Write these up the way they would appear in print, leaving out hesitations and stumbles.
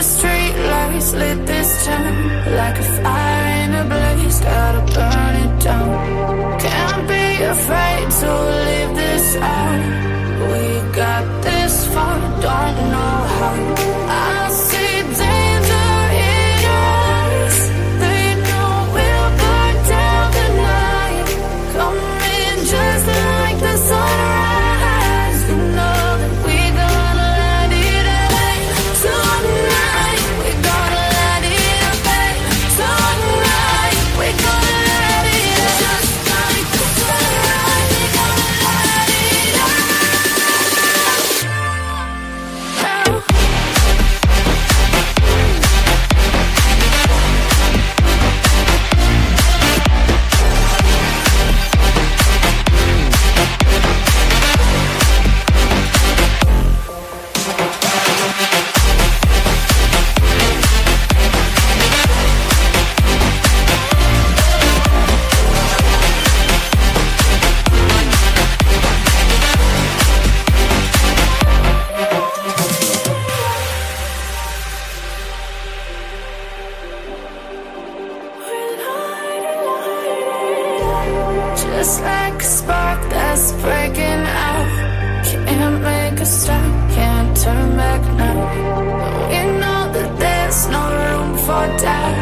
street lights lit this town like a fire in a blaze, gotta burn it down. Can't be afraid to leave this out. We got this far, don't know how. I see danger in your eyes. They know we'll burn down the night. Coming just like the sunrise. You know that we're gonna light it up tonight. We're gonna light it up tonight. We're gonna light it up just like the sunrise. We're gonna light it up now. Just like a spark that's breaking out. Can't make a stop, can't turn back now. We know that there's no room for doubt.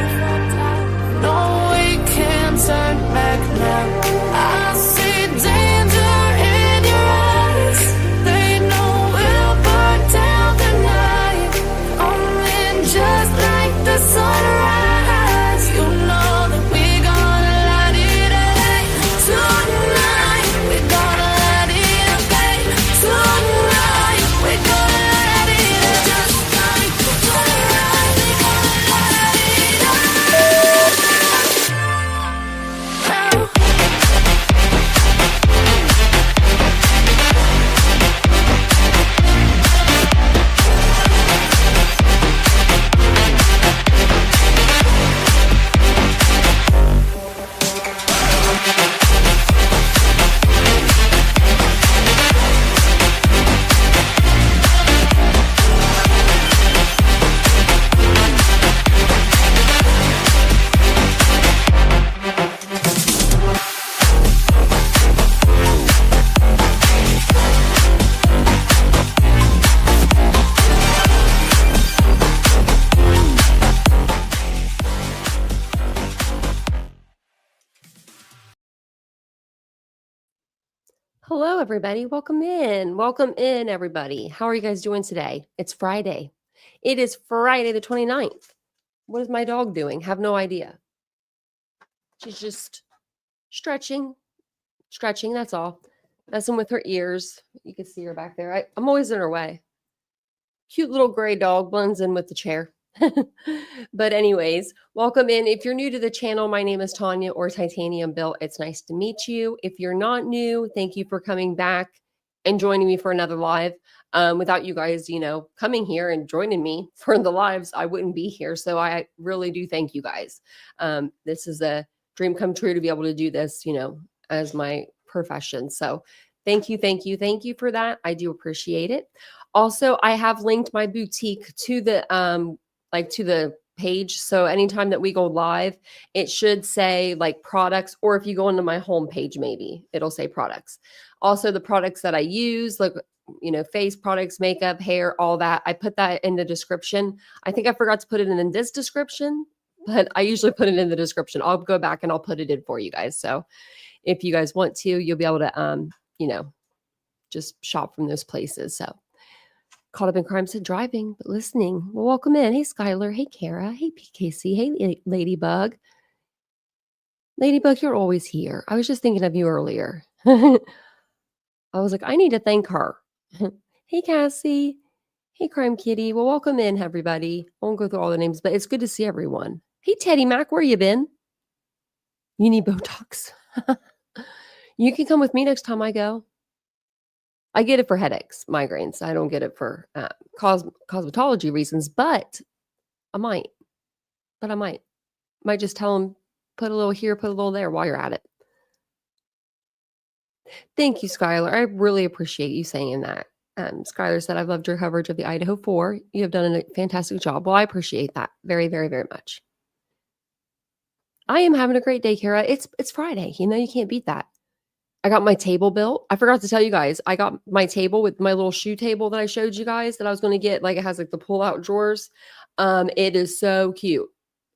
No, we can't turn back now. I see danger in your eyes. They know we'll burn down the night. Coming just like the sunrise. You know that we're gonna light it up tonight. We're gonna light it up tonight. We're gonna light it up just like the sunrise. We're gonna light it up now. Hello, everybody. Welcome in. Welcome in, everybody. How are you guys doing today? It's Friday. It is Friday the 29th. What is my dog doing? Have no idea. She's just stretching, that's all. Messing with her ears. You can see her back there. I'm always in her way. Cute little gray dog blends in with the chair. But anyways, welcome in. If you're new to the channel, my name is Tanya or TitaniumBuilt. It's nice to meet you. If you're not new, thank you for coming back and joining me for another live. Without you guys, coming here and joining me for the lives, I wouldn't be here. So I really do thank you guys. This is a dream come true to be able to do this, as my profession. So thank you for that. I do appreciate it. Also, I have linked my boutique to the to the page. So anytime that we go live, it should say like products, or if you go into my homepage, maybe it'll say products. Also, the products that I use, like, face products, makeup, hair, all that. I put that in the description. I think I forgot to put it in this description, but I usually put it in the description. I'll go back and I'll put it in for you guys. So if you guys want to, you'll be able to, just shop from those places. So caught up in crime said driving, but listening. Well, welcome in. Hey, Skylar. Hey, Kara. Hey, PKC. Hey, Ladybug. Ladybug, you're always here. I was just thinking of you earlier. I was like, I need to thank her. Hey, Cassie. Hey, Crime Kitty. Well, welcome in, everybody. I won't go through all the names, but it's good to see everyone. Hey, Teddy Mac, where you been? You need Botox. You can come with me next time I go. I get it for headaches, migraines. I don't get it for cosmetology reasons, but I might. Might just tell them, put a little here, put a little there while you're at it. Thank you, Skylar. I really appreciate you saying that. Skylar said, I've loved your coverage of the Idaho 4. You have done a fantastic job. Well, I appreciate that very, very, very much. I am having a great day, Kara. It's Friday. You know, you can't beat that. I got my table built. I forgot to tell you guys. I got my table with my little shoe table that I showed you guys that I was going to get. Like it has like the pull out drawers. It is so cute.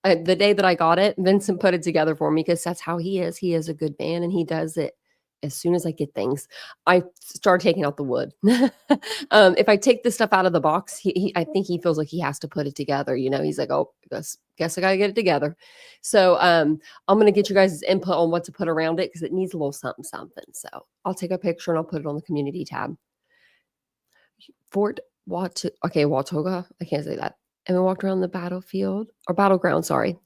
The day that I got it, Vincent put it together for me because that's how he is. He is a good man and he does it as soon as I get things. I start taking out the wood. If I take this stuff out of the box, I think he feels like he has to put it together. You know, he's like, oh, guess I got to get it together. So I'm going to get you guys' input on what to put around it because it needs a little something, something. So I'll take a picture and I'll put it on the community tab. Watoga. I can't say that. And we walked around the battlefield or battleground, sorry.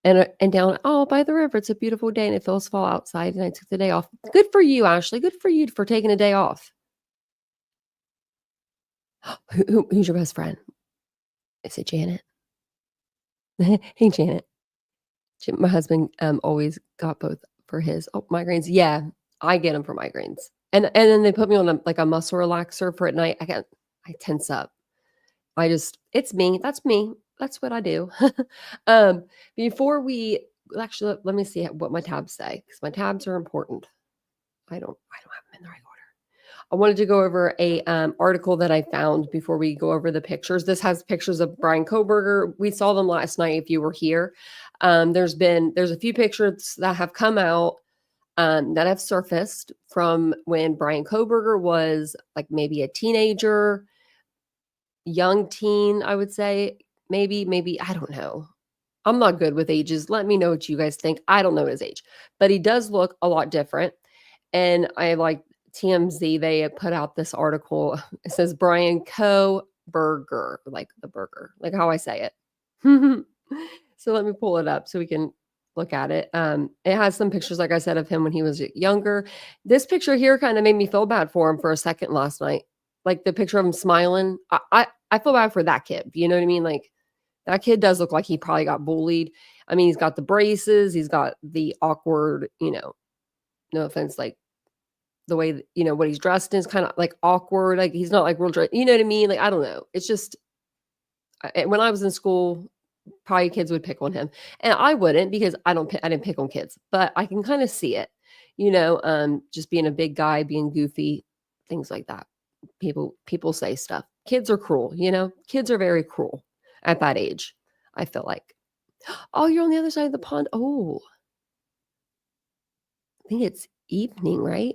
And down, by the river. It's a beautiful day and it feels fall outside. And I took the day off. Good for you, Ashley. Good for you for taking a day off. Who's your best friend? Is it Janet? Hey, Janet. My husband always got both for his migraines. Yeah, I get them for migraines. And then they put me on a muscle relaxer for at night. I tense up. It's me. That's me. That's what I do. Before we actually, let me see what my tabs say because my tabs are important. I don't have them in the right order. I wanted to go over a article that I found before we go over the pictures. This has pictures of Brian Koberger. We saw them last night if you were here. There's a few pictures that have come out that have surfaced from when Brian Koberger was like maybe a teenager, young teen, I would say. Maybe, I don't know. I'm not good with ages. Let me know what you guys think. I don't know his age, but he does look a lot different. And I like TMZ, they put out this article. It says Brian Koberger, like the burger, like how I say it. So let me pull it up so we can look at it. It has some pictures, like I said, of him when he was younger. This picture here kind of made me feel bad for him for a second last night. Like the picture of him smiling. I feel bad for that kid. You know what I mean? Like that kid does look like he probably got bullied. I mean, he's got the braces. He's got the awkward, no offense, like the way, what he's dressed in is kind of like awkward. Like he's not like real dressed. You know what I mean? Like, I don't know. It's just, when I was in school, probably kids would pick on him and I wouldn't because I didn't pick on kids, but I can kind of see it, just being a big guy, being goofy, things like that. People say stuff. Kids are cruel, kids are very cruel at that age. I feel like, oh, you're on the other side of the pond. Oh, I think it's evening, right?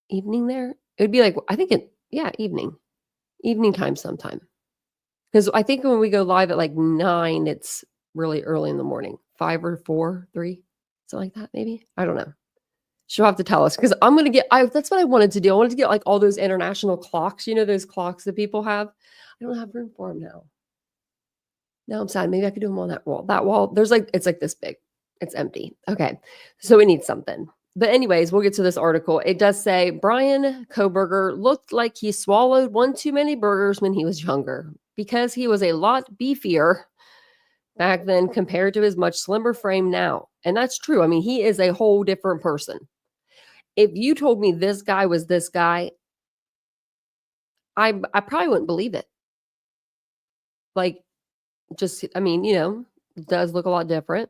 Evening there. It would be like, I think evening time sometime. Because I think when we go live at like 9, it's really early in the morning, 5 or 4, 3, something like that, maybe. I don't know. She'll have to tell us because I'm going to that's what I wanted to do. I wanted to get like all those international clocks, those clocks that people have. I don't have room for them now. Now I'm sad. Maybe I could do them on that wall. That wall, it's like this big. It's empty. Okay. So we need something. But anyways, we'll get to this article. It does say Brian Koberger looked like he swallowed one too many burgers when he was younger because he was a lot beefier back then compared to his much slimmer frame now. And that's true. I mean, he is a whole different person. If you told me this guy was this guy, I probably wouldn't believe it. Like, just, I mean, does look a lot different.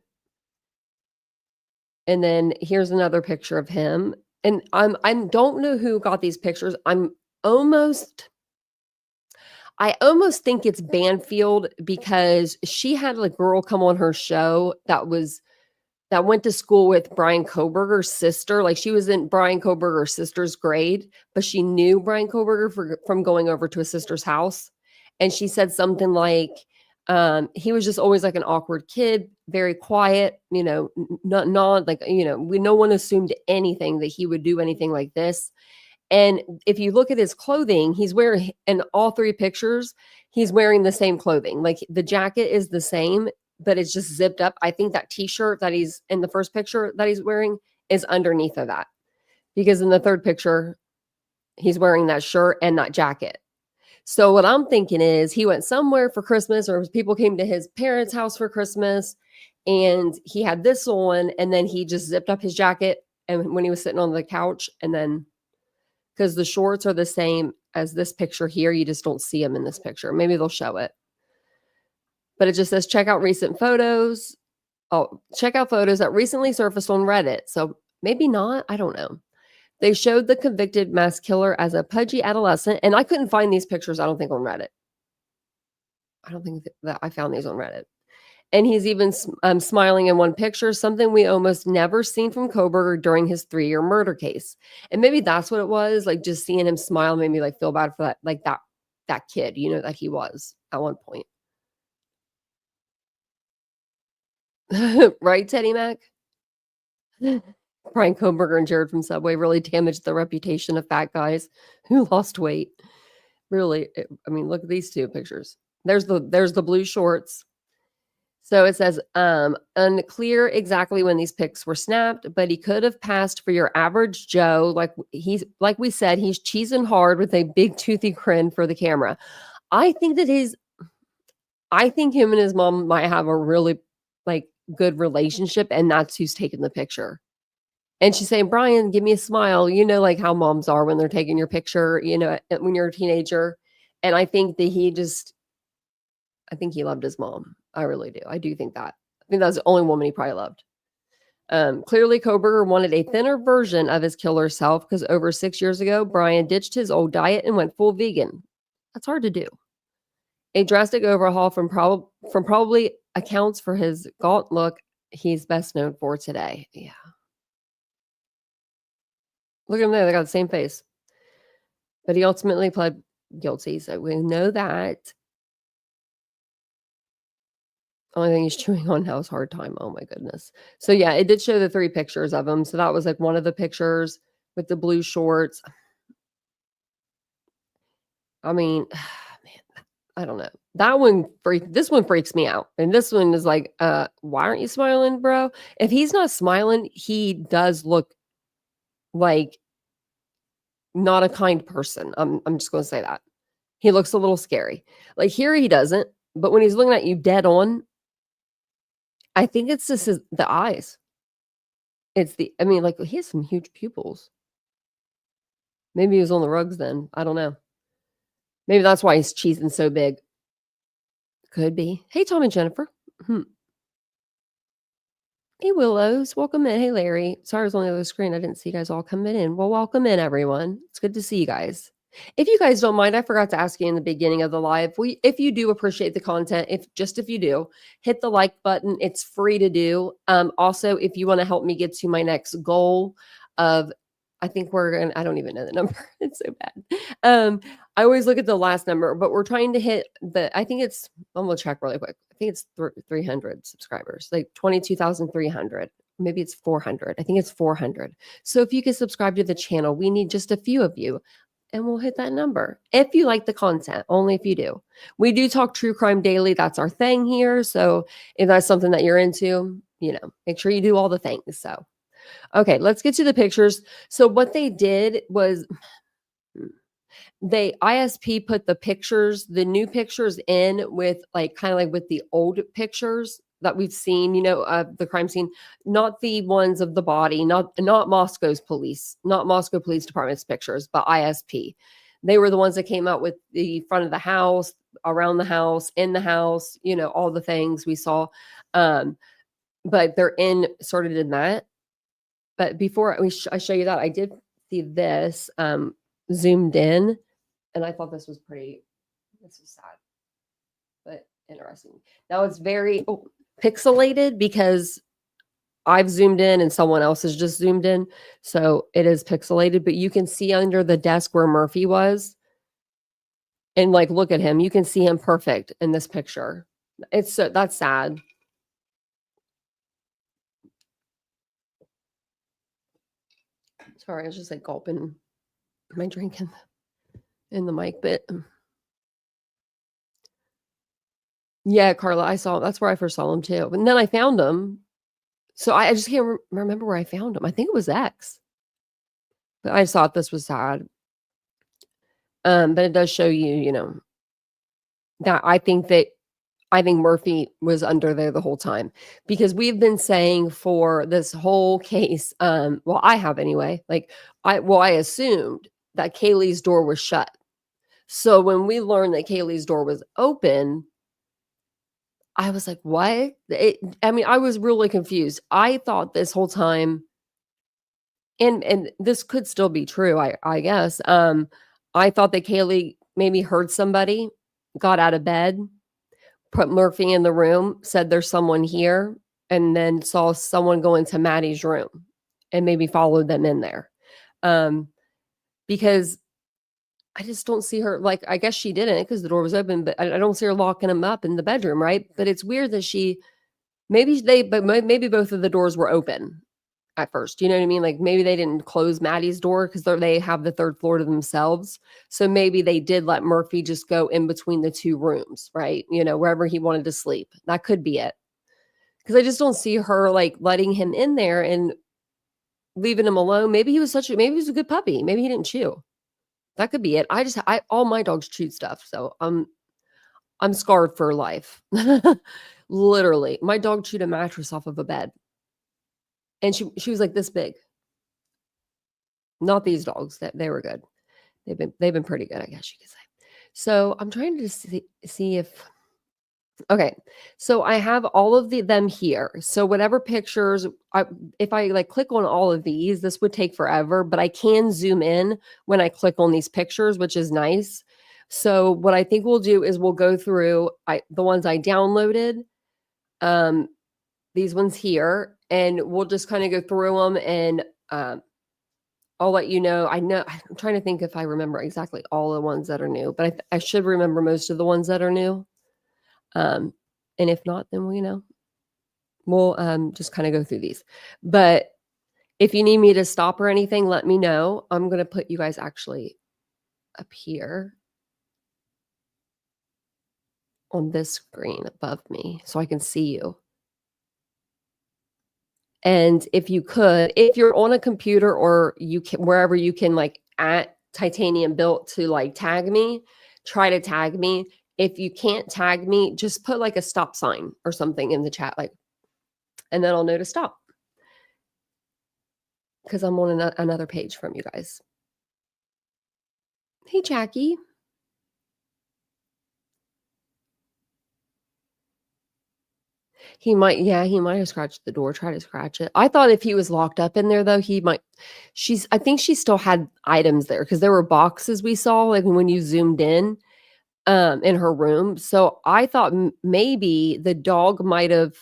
And then here's another picture of him. And I don't know who got these pictures. I almost think it's Banfield because she had a girl come on her show that went to school with Brian Koberger's sister. Like she was in Brian Koberger's sister's grade, but she knew Brian Koberger from going over to his sister's house. And she said something like, he was just always like an awkward kid, very quiet, not like, no one assumed anything that he would do anything like this. And if you look at his clothing, he's wearing, in all 3 pictures, he's wearing the same clothing. Like the jacket is the same, but it's just zipped up. I think that t-shirt that he's in the first picture that he's wearing is underneath of that. Because in the third picture, he's wearing that shirt and that jacket. So what I'm thinking is he went somewhere for Christmas or people came to his parents' house for Christmas and he had this on and then he just zipped up his jacket and when he was sitting on the couch and then because the shorts are the same as this picture here. You just don't see them in this picture. Maybe they'll show it. But it just says, check out recent photos. Oh, check out photos that recently surfaced on Reddit. So maybe not. I don't know. They showed the convicted mass killer as a pudgy adolescent. And I couldn't find these pictures, I don't think, on Reddit. I don't think that I found these on Reddit. And he's even smiling in one picture, something we almost never seen from Koberger during his 3-year murder case. And maybe that's what it was. Like, just seeing him smile made me like feel bad for that, like that kid, you know, that he was at one point. Right, Teddy Mac? Brian Koberger and Jared from Subway really damaged the reputation of fat guys who lost weight. Really, I mean, look at these two pictures. There's the blue shorts. So it says, unclear exactly when these pics were snapped, but he could have passed for your average Joe. Like we said, he's cheesing hard with a big toothy grin for the camera. I think him and his mom might have a really like good relationship, and that's who's taking the picture. And she's saying, Brian, give me a smile. You know, like how moms are when they're taking your picture, you know, when you're a teenager. And I think that I think he loved his mom. I really do. I do think that. I think that's the only woman he probably loved. Clearly, Koberger wanted a thinner version of his killer self because over 6 years ago, Brian ditched his old diet and went full vegan. That's hard to do. A drastic overhaul from probably accounts for his gaunt look he's best known for today. Yeah. Look at him there. They got the same face. But he ultimately pled guilty, so we know that. Only thing he's chewing on now is hard time. Oh my goodness. So yeah, it did show the 3 pictures of him. So that was like one of the pictures with the blue shorts. I mean, man, I don't know. This one freaks me out. And this one is like, why aren't you smiling, bro? If he's not smiling, he does look like not a kind person. I'm just going to say that. He looks a little scary. Like here he doesn't, but when he's looking at you dead on, I think it's just the eyes. I mean, like he has some huge pupils. Maybe he was on the rugs then. I don't know. Maybe that's why he's cheesing so big. Could be. Hey, Tom and Jennifer. Hey, Willows. Welcome in. Hey, Larry. Sorry I was on the other screen. I didn't see you guys all coming in. Well, welcome in, everyone. It's good to see you guys. If you guys don't mind, I forgot to ask you in the beginning of the live. If you do appreciate the content, if you do, hit the like button. It's free to do. Also, if you want to help me get to my next goal of, I think I don't even know the number. It's so bad. I always look at the last number, but we're trying to hit I'm going to check really quick. I think it's 300 subscribers, like 22,300. Maybe it's 400. I think it's 400. So if you could subscribe to the channel, we need just a few of you and we'll hit that number. If you like the content, only if you do. We do talk true crime daily. That's our thing here. So if that's something that you're into, make sure you do all the things. So, okay, let's get to the pictures. So what they did was ISP put the new pictures in with kind of like with the old pictures that we've seen, of the crime scene, not the ones of the body, not Moscow Police Department's pictures, but ISP. They were the ones that came out with the front of the house, around the house, in the house, all the things we saw. But they're inserted in that. But before I show you that, I did see this zoomed in, and I thought this was sad, but interesting. Now it's very pixelated because I've zoomed in and someone else has just zoomed in. So it is pixelated, but you can see under the desk where Murphy was. And look at him. You can see him perfect in this picture. That's sad. Sorry, I was just gulping my drink in the mic bit. Yeah, Carla, that's where I first saw him too. And then I found him. So I just can't remember where I found him. I think it was X. But I just thought this was sad. But it does show you, that I think Murphy was under there the whole time, because we've been saying for this whole case, well, I have anyway, I assumed that Kaylee's door was shut. So when we learned that Kaylee's door was open, I was like, "What?" I mean, I was really confused. I thought this whole time, and this could still be true, I guess. I thought that Kaylee maybe heard somebody, got out of bed, put Murphy in the room, said there's someone here, and then saw someone go into Maddie's room and maybe followed them in there. Um, because I just don't see her, like, I guess she didn't because the door was open, but I don't see her locking him up in the bedroom, right? But it's weird that maybe both of the doors were open at first. You know what I mean? Like maybe they didn't close Maddie's door because they have the third floor to themselves. So maybe they did let Murphy just go in between the two rooms, right? You know, wherever he wanted to sleep. That could be it. Because I just don't see her like letting him in there and leaving him alone. Maybe he was a good puppy. Maybe he didn't chew. That could be it. All my dogs chewed stuff. So I'm scarred for life. Literally. My dog chewed a mattress off of a bed. And she was like this big. Not these dogs. That they were good. They've been pretty good, I guess you could say. So I'm trying to see if okay. So I have all of them here. So whatever pictures, if I like click on all of these, this would take forever, but I can zoom in when I click on these pictures, which is nice. So what I think we'll do is we'll go through the ones I downloaded, these ones here, and we'll just kind of go through them and I'll let you know. I'm trying to think if I remember exactly all the ones that are new, but I should remember most of the ones that are new. And if not, then we'll just kind of go through these. But if you need me to stop or anything, let me know. I'm going to put you guys actually up here on this screen above me so I can see you. And if you're on a computer or you can, wherever you can like at TitaniumBuilt to like tag me, try to tag me. If you can't tag me, just put like a stop sign or something in the chat, like, and then I'll know to stop. Because I'm on another page from you guys. Hey, Jackie. He might have scratched the door, try to scratch it. I thought if he was locked up in there, though, he might. I think she still had items there because there were boxes we saw, like when you zoomed in her room. So I thought maybe the dog might have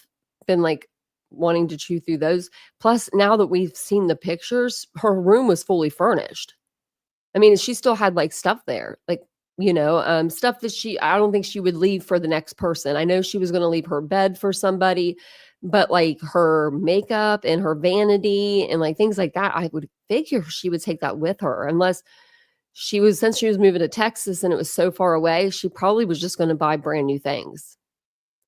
been like wanting to chew through those. Plus, now that we've seen the pictures, her room was fully furnished. I mean, she still had like stuff there, like, stuff that I don't think she would leave for the next person. I know she was going to leave her bed for somebody, but like her makeup and her vanity and like things like that, I would figure she would take that with her unless since she was moving to Texas and it was so far away, she probably was just going to buy brand new things.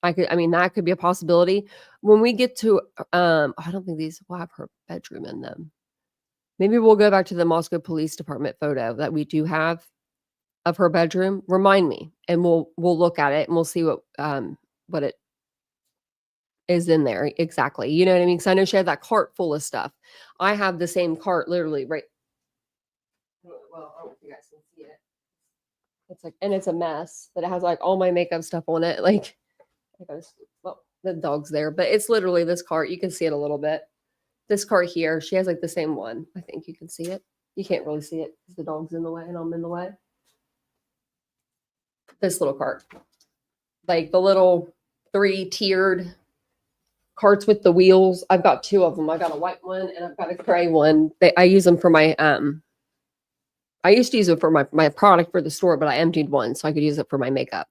That could be a possibility. When we get to, I don't think these will have her bedroom in them. Maybe we'll go back to the Moscow Police Department photo that we do have of her bedroom. Remind me, and we'll look at it and we'll see what it is in there exactly. You know what I mean? Because I know she had that cart full of stuff. I have the same cart literally right. Well, I don't know if you guys can see it. It's like, and it's a mess, but it has like all my makeup stuff on it. Like, the dog's there, but it's literally this cart. You can see it a little bit. This cart here, she has like the same one. I think you can see it. You can't really see it because the dog's in the way and I'm in the way. This little cart, like the little 3-tiered carts with the wheels. I've got 2 of them. I got a white one and I've got a gray one. I use them for my I used to use it for my product for the store, but I emptied one so I could use it for my makeup.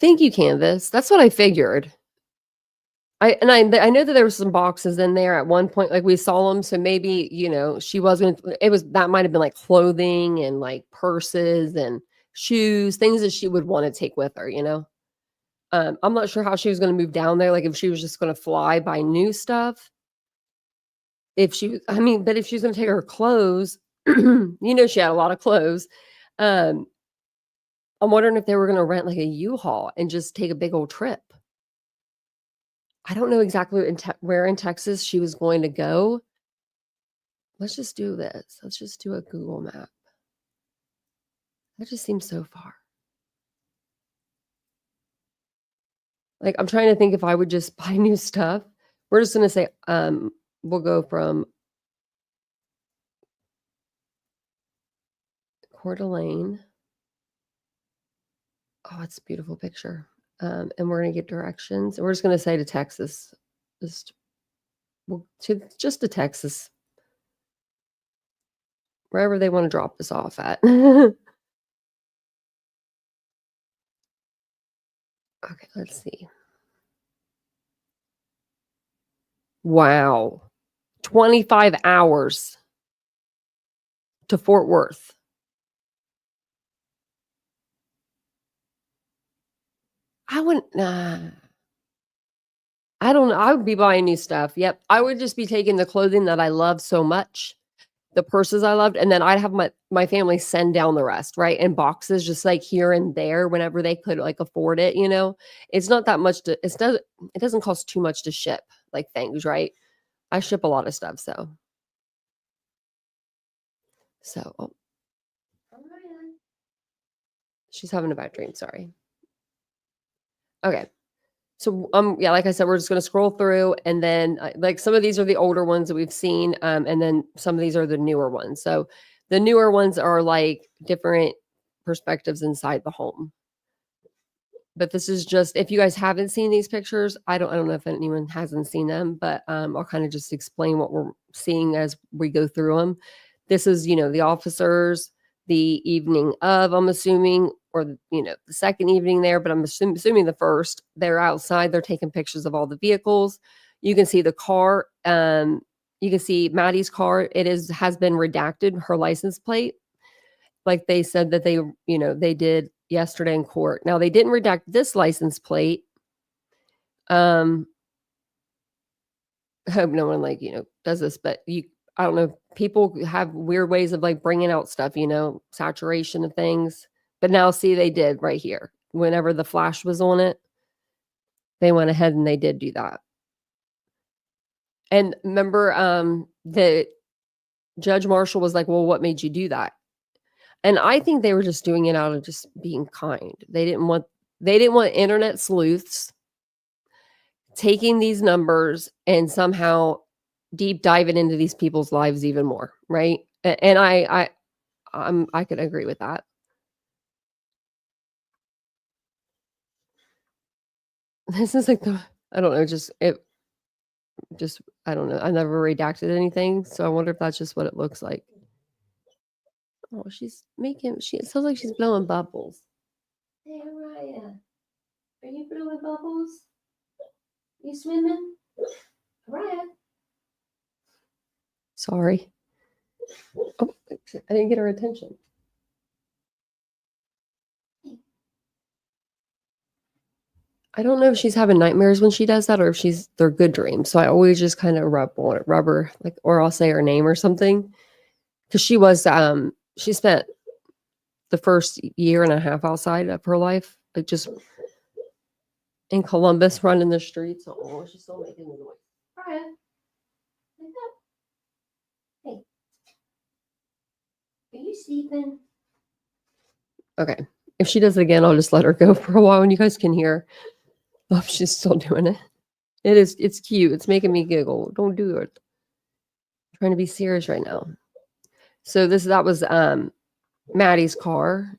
Thank you, Canvas. That's what I figured. I know that there were some boxes in there at one point, like we saw them. So maybe, she wasn't, that might've been like clothing and like purses and shoes, things that she would want to take with her, I'm not sure how she was going to move down there. Like if she was just going to fly, buy new stuff. But if she was going to take her clothes, she had a lot of clothes. I'm wondering if they were going to rent like a U-Haul and just take a big old trip. I don't know exactly where in Texas she was going to go. Let's just do this. Let's just do a Google map. That just seems so far. Like, I'm trying to think if I would just buy new stuff. We're just gonna say, we'll go from Coeur d'Alene. Oh, it's a beautiful picture. And we're gonna get directions. And we're just gonna say to Texas. Just to Texas. Wherever they want to drop this off at. Okay, let's see. Wow. 25 hours to Fort Worth. I wouldn't I don't know. I would be buying new stuff. Yep. I would just be taking the clothing that I love so much, the purses I loved, and then I'd have my family send down the rest, right? In boxes, just like here and there whenever they could like afford it, you know. It's not that much it doesn't cost too much to ship like things, right? I ship a lot of stuff, so. Oh. She's having a bad dream, sorry. Okay. So, yeah, like I said, we're just gonna scroll through, and then, like, some of these are the older ones that we've seen, and then some of these are the newer ones. So, the newer ones are, like, different perspectives inside the home. But this is just if you guys haven't seen these pictures, I don't know if anyone hasn't seen them, but, I'll kinda just explain what we're seeing as we go through them. This is, the officers, the evening of, I'm assuming, or, the second evening there, but I'm assuming the first. They're outside, they're taking pictures of all the vehicles. You can see the car, you can see Maddie's car. Has been redacted, her license plate, like they said that they did yesterday in court. Now, they didn't redact this license plate. I hope no one does this, but I don't know. People have weird ways of like bringing out stuff, saturation of things. But now see, they did right here. Whenever the flash was on it, they went ahead and they did do that. And remember, the Judge Marshall was like, well, what made you do that? And I think they were just doing it out of just being kind. They didn't want internet sleuths taking these numbers and somehow deep diving into these people's lives even more, right? And I could agree with that. This is like I don't know, I don't know. I never redacted anything, so I wonder if that's just what it looks like. Oh, it sounds like she's blowing bubbles. Hey, Araya, are you blowing bubbles? You swimming? Araya? Sorry. Oh, I didn't get her attention. I don't know if she's having nightmares when she does that or if they're good dreams. So I always just kind of rub her, like, or I'll say her name or something. Cause she spent the first year and a half outside of her life, like just in Columbus running the streets. Oh, she's still making the noise. Brian, hey, are you sleeping? Okay. If she does it again, I'll just let her go for a while and you guys can hear. Oh, she's still doing it. It's cute. It's making me giggle. Don't do it. I'm trying to be serious right now. So that was Maddie's car.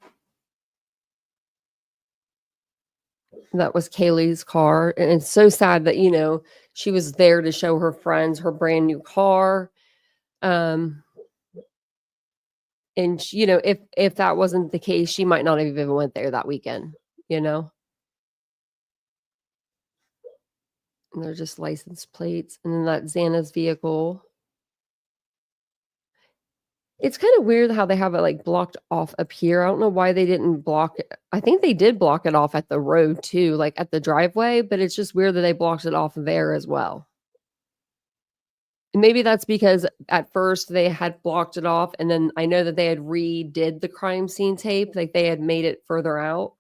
That was Kaylee's car. And it's so sad that, she was there to show her friends her brand new car. And if that wasn't the case, she might not have even went there that weekend, And they're just license plates. And then that's Xana's vehicle. It's kind of weird how they have it like blocked off up here. I don't know why they didn't block it. I think they did block it off at the road too, like at the driveway, but it's just weird that they blocked it off there as well. And maybe that's because at first they had blocked it off, and then I know that they had redid the crime scene tape, like they had made it further out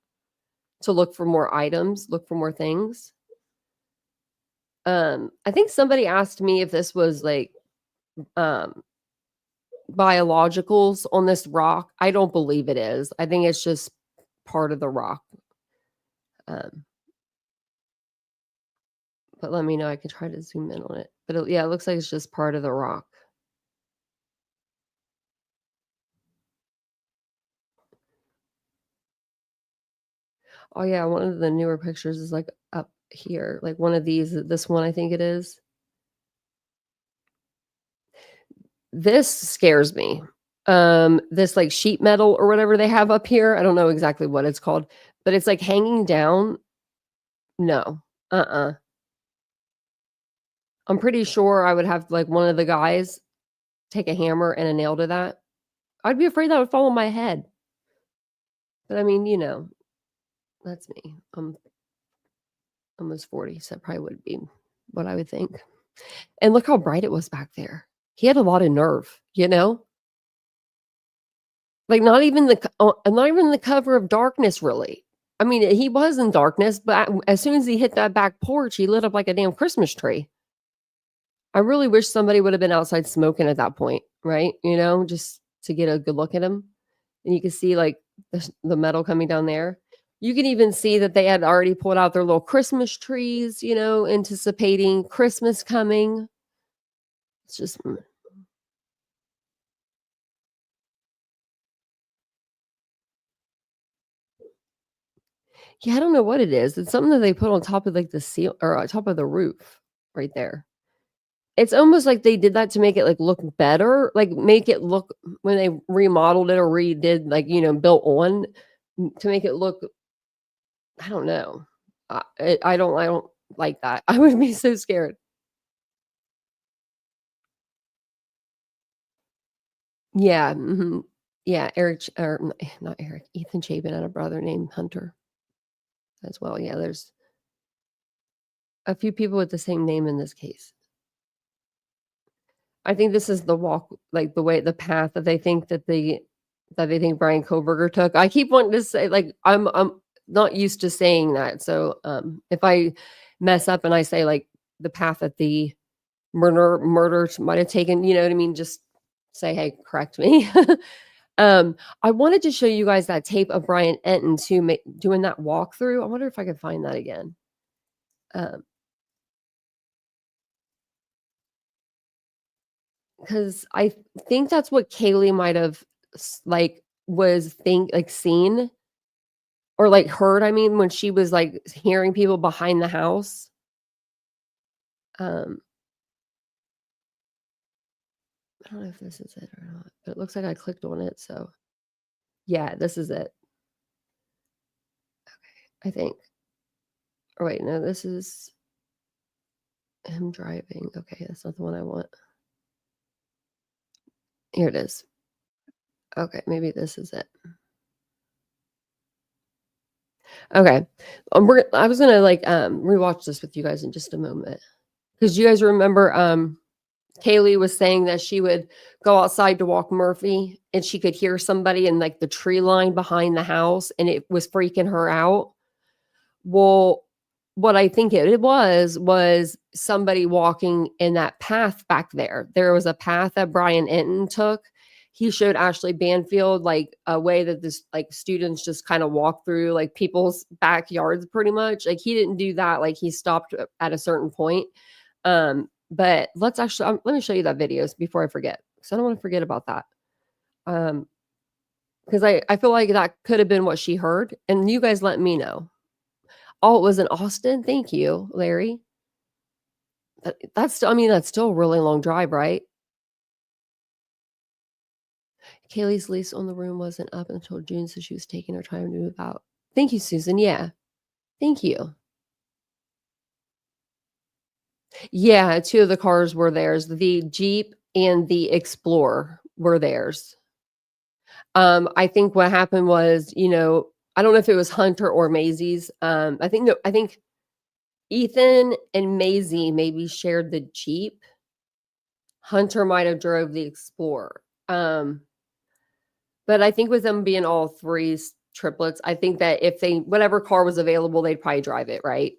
to look for more items, look for more things. I think somebody asked me if this was like um biologicals on this rock. I don't believe it is. I think it's just part of the rock. Um, but let me know. I can try to zoom in on it. But yeah, it looks like it's just part of the rock. Oh yeah, one of the newer pictures is like up here. Like one of these, this one I think it is. This scares me. This like sheet metal or whatever they have up here. I don't know exactly what it's called, but it's like hanging down. No. Uh-uh. I'm pretty sure I would have like one of the guys take a hammer and a nail to that. I'd be afraid that would fall on my head. But I mean, that's me. I'm almost 40, so that probably would be what I would think. And look how bright it was back there. He had a lot of nerve, you know? Like not even the cover of darkness really. I mean, he was in darkness, but as soon as he hit that back porch, he lit up like a damn Christmas tree. I really wish somebody would have been outside smoking at that point, right? Just to get a good look at him. And you can see like the metal coming down there. You can even see that they had already pulled out their little Christmas trees, anticipating Christmas coming. It's just yeah, I don't know what it is. It's something that they put on top of like the seal or on top of the roof right there. It's almost like they did that to make it like look better, like make it look when they remodeled it or redid like, built on to make it look I don't know. I don't like that. I would be so scared. Yeah, mhm. Yeah, not Eric, Ethan Chabin had a brother named Hunter as well. Yeah, there's a few people with the same name in this case. I think this is the walk, like the path that they think Brian Koberger took. I keep wanting to say like I'm not used to saying that. So if I mess up and I say like the path that the murder might have taken, you know what I mean? Just say, hey, correct me. I wanted to show you guys that tape of Brian Enton too, doing that walkthrough. I wonder if I could find that again. Um, because I think that's what Kaylee might have seen or like heard. I mean, when she was like hearing people behind the house. Um, I don't know if this is it or not, but it looks like I clicked on it. So yeah, this is it. I think. Or wait, no, this is him driving. Okay, that's not the one I want. Here it is. Okay, maybe this is it. Okay. I was gonna like rewatch this with you guys in just a moment. Because you guys remember Kaylee was saying that she would go outside to walk Murphy and she could hear somebody in like the tree line behind the house and it was freaking her out. Well, what I think it was somebody walking in that path back there. There was a path that Brian Enton took. He showed Ashley Banfield like a way that this like students just kind of walk through like people's backyards pretty much. Like he didn't do that. Like he stopped at a certain point. But let's actually let me show you that video before I forget. Because I don't want to forget about that. Because I feel like that could have been what she heard. And you guys let me know. Oh, it was in Austin? Thank you, Larry. That's still a really long drive, right? Kaylee's lease on the room wasn't up until June, so she was taking her time to move out. Thank you, Susan. Yeah. Thank you. Yeah, two of the cars were theirs. The Jeep and the Explorer were theirs. I think what happened was, I don't know if it was Hunter or Maisie's. I think Ethan and Maisie maybe shared the Jeep. Hunter might have drove the Explorer. But I think with them being all three triplets, I think that if whatever car was available, they'd probably drive it, right?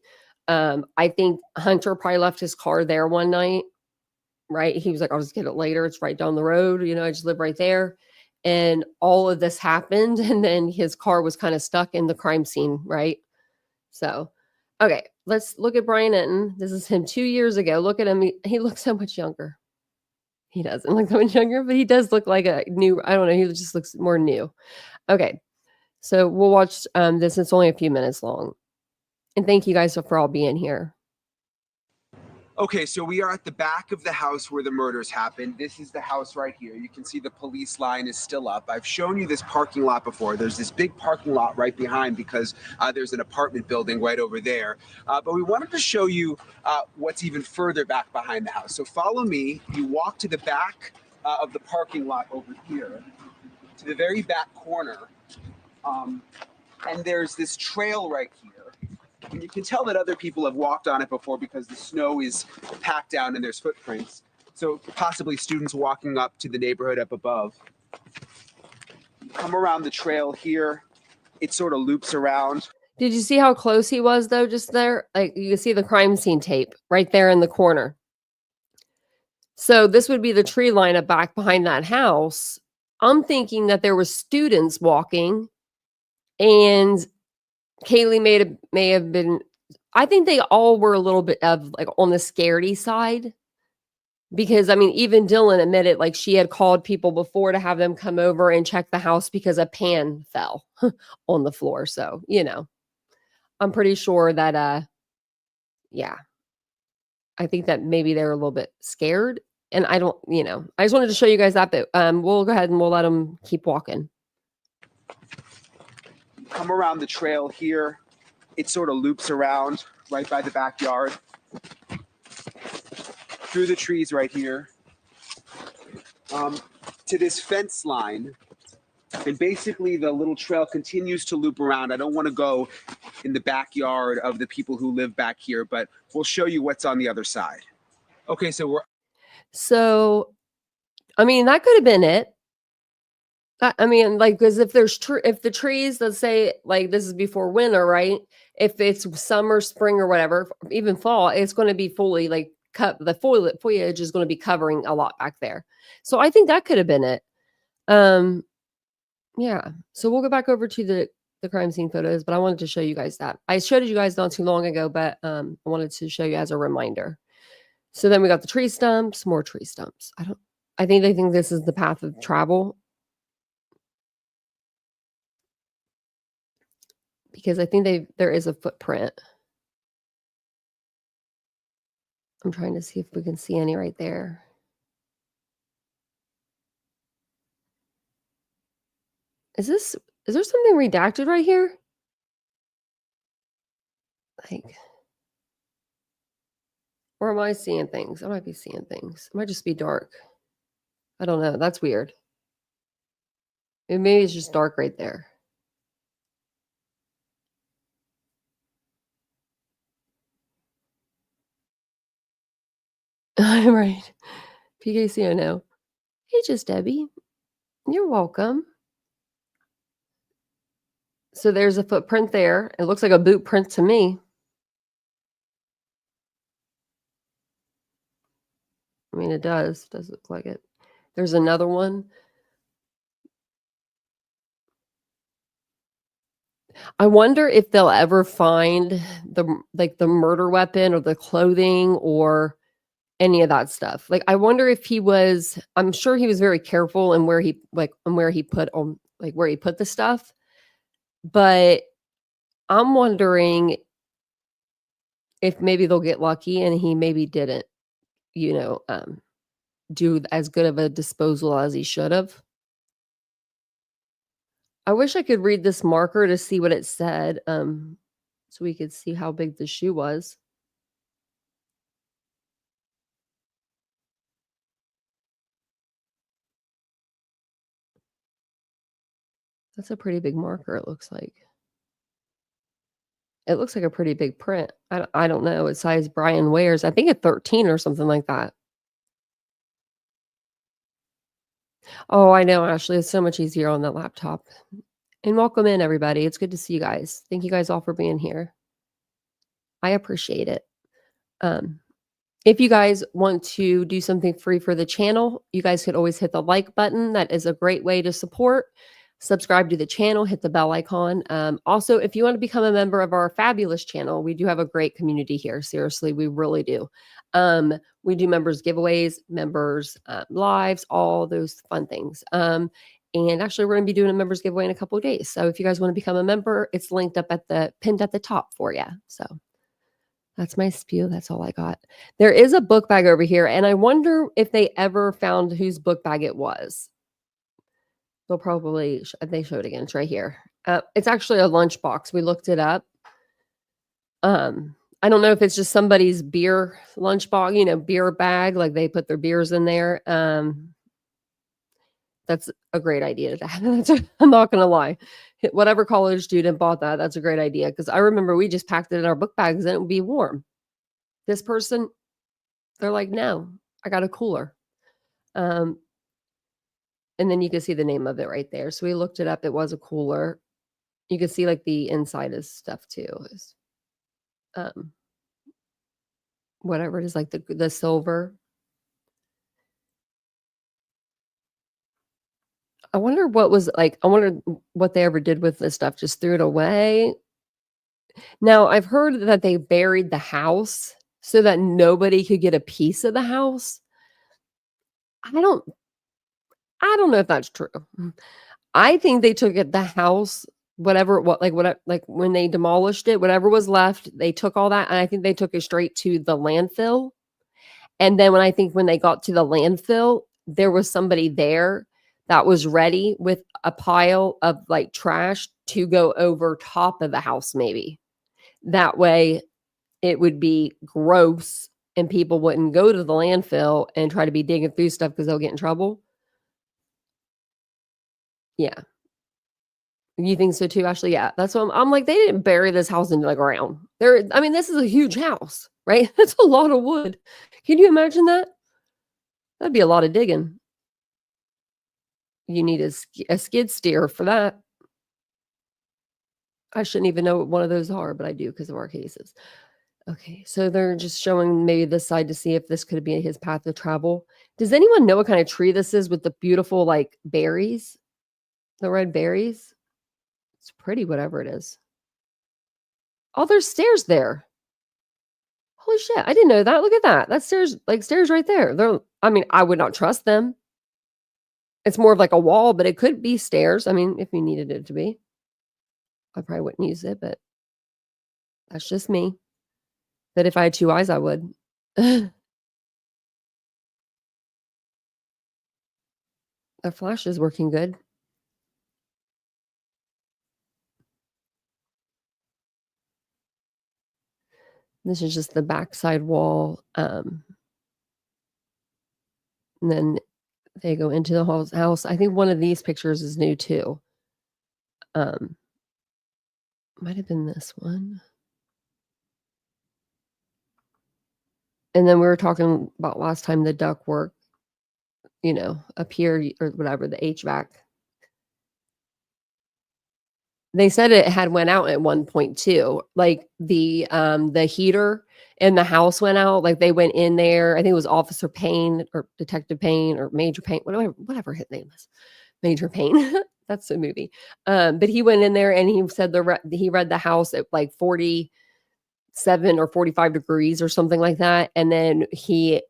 I think Hunter probably left his car there one night, right? He was like, I'll just get it later. It's right down the road. I just live right there. And all of this happened. And then his car was kind of stuck in the crime scene, right? So, okay, let's look at Brian Enton. This is him 2 years ago. Look at him. He looks so much younger. He doesn't look that much younger, but he does look like a new, I don't know. He just looks more new. Okay. So we'll watch this. It's only a few minutes long. And thank you guys for all being here. Okay, so we are at the back of the house where the murders happened. This is the house right here. You can see the police line is still up. I've shown you this parking lot before. There's this big parking lot right behind because there's an apartment building right over there. But we wanted to show you what's even further back behind the house. So follow me. You walk to the back of the parking lot over here, to the very back corner. And there's this trail right here. And you can tell that other people have walked on it before because the snow is packed down and there's footprints. So possibly students walking up to the neighborhood up above. Come around the trail here. It sort of loops around. Did you see how close he was though, just there? Like you can see the crime scene tape right there in the corner. So this would be the tree line up back behind that house. I'm thinking that there was students walking and Kaylee may have been, I think they all were a little bit of like on the scaredy side because I mean, even Dylan admitted like she had called people before to have them come over and check the house because a pan fell on the floor. So, I'm pretty sure that, yeah, I think that maybe they were a little bit scared and I don't, I just wanted to show you guys that, but we'll go ahead and we'll let them keep walking. Come around the trail here. It sort of loops around right by the backyard. Through the trees right here. To this fence line. And basically the little trail continues to loop around. I don't want to go in the backyard of the people who live back here, but we'll show you what's on the other side. Okay, So, I mean, that could have been it. I mean, like, because if the trees, let's say, like, this is before winter, right? If it's summer, spring, or whatever, even fall, it's going to be fully, like, cut. The foliage is going to be covering a lot back there. So I think that could have been it. Yeah. So we'll go back over to the crime scene photos, but I wanted to show you guys that. I showed you guys not too long ago, but I wanted to show you as a reminder. So then we got the tree stumps, more tree stumps. I think they think this is the path of travel. Because I think there is a footprint. I'm trying to see if we can see any right there. Is there something redacted right here? Like, or am I seeing things? I might be seeing things. It might just be dark. I don't know. That's weird. Maybe it's just dark right there. Right. PKC, know. Hey, just Debbie. You're welcome. So there's a footprint there. It looks like a boot print to me. I mean, it does. It does look like it. There's another one. I wonder if they'll ever find the murder weapon or the clothing or any of that stuff. Like, I wonder if I'm sure he was very careful in where he put the stuff. But I'm wondering if maybe they'll get lucky and he maybe didn't, do as good of a disposal as he should have. I wish I could read this marker to see what it said, so we could see how big the shoe was. That's a pretty big marker, it looks like. It looks like a pretty big print. I don't know what size Brian wears. I think a 13 or something like that. Oh, I know, Ashley. It's so much easier on that laptop. And welcome in, everybody. It's good to see you guys. Thank you guys all for being here. I appreciate it. If you guys want to do something free for the channel, you guys could always hit the like button. That is a great way to support. Subscribe to the channel, hit the bell icon. Also, if you want to become a member of our fabulous channel, we do have a great community here. Seriously, we really do. We do members giveaways, members lives, all those fun things. And actually, we're going to be doing a members giveaway in a couple of days. So if you guys want to become a member, it's linked up at the pinned at the top for you. So that's my spew. That's all I got. There is a book bag over here, and I wonder if they ever found whose book bag it was. They'll probably, they show it again. It's right here. It's actually a lunchbox. We looked it up. I don't know if it's just somebody's beer lunchbox, beer bag, like they put their beers in there. That's a great idea to have. I'm not going to lie. Whatever college student bought that, that's a great idea. Because I remember we just packed it in our book bags and it would be warm. This person, they're like, no, I got a cooler. And then you can see the name of it right there. So we looked it up. It was a cooler. You can see like the inside is stuff too. Whatever it is, like the silver. I wonder what was like, I wonder what they ever did with this stuff. Just threw it away. Now, I've heard that they buried the house so that nobody could get a piece of the house. I don't know if that's true. I think they took it the house, whatever when they demolished it, whatever was left, they took all that, and I think they took it straight to the landfill. And then when they got to the landfill, there was somebody there that was ready with a pile of like trash to go over top of the house, maybe. That way it would be gross and people wouldn't go to the landfill and try to be digging through stuff because they'll get in trouble. Yeah. You think so too, Ashley? Yeah. That's what I'm like, they didn't bury this house into the ground. This is a huge house, right? That's a lot of wood. Can you imagine that? That'd be a lot of digging. You need a skid steer for that. I shouldn't even know what one of those are, but I do because of our cases. Okay, so they're just showing maybe this side to see if this could be his path of travel. Does anyone know what kind of tree this is with the beautiful like berries? The red berries? It's pretty, whatever it is. Oh, there's stairs there. Holy shit, I didn't know that. Look at that. That's stairs right there. I would not trust them. It's more of like a wall, but it could be stairs. If you needed it to be. I probably wouldn't use it, but that's just me. But if I had two eyes, I would. The flash is working good. This is just the backside wall. And then they go into the house. I think one of these pictures is new too. Might have been this one. And then we were talking about last time the ductwork, up here or whatever, the HVAC. They said it had went out at one point too. Like the heater in the house went out. Like they went in there. I think it was Officer Payne or Detective Payne or Major Payne, whatever his name is. Major Payne. That's a movie. But he went in there and he said he read the house at like 47 or 45 degrees or something like that. And then he,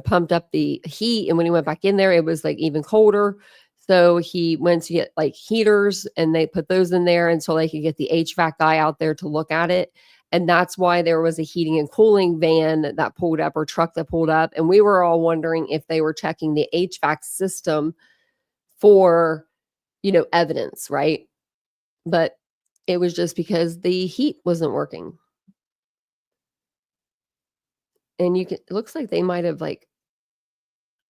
pumped up the heat. And when he went back in there, it was like even colder. So he went to get like heaters and they put those in there until they could get the HVAC guy out there to look at it. And that's why there was a heating and cooling van that pulled up or truck that pulled up. And we were all wondering if they were checking the HVAC system for, evidence, right? But it was just because the heat wasn't working. And it looks like they might have like,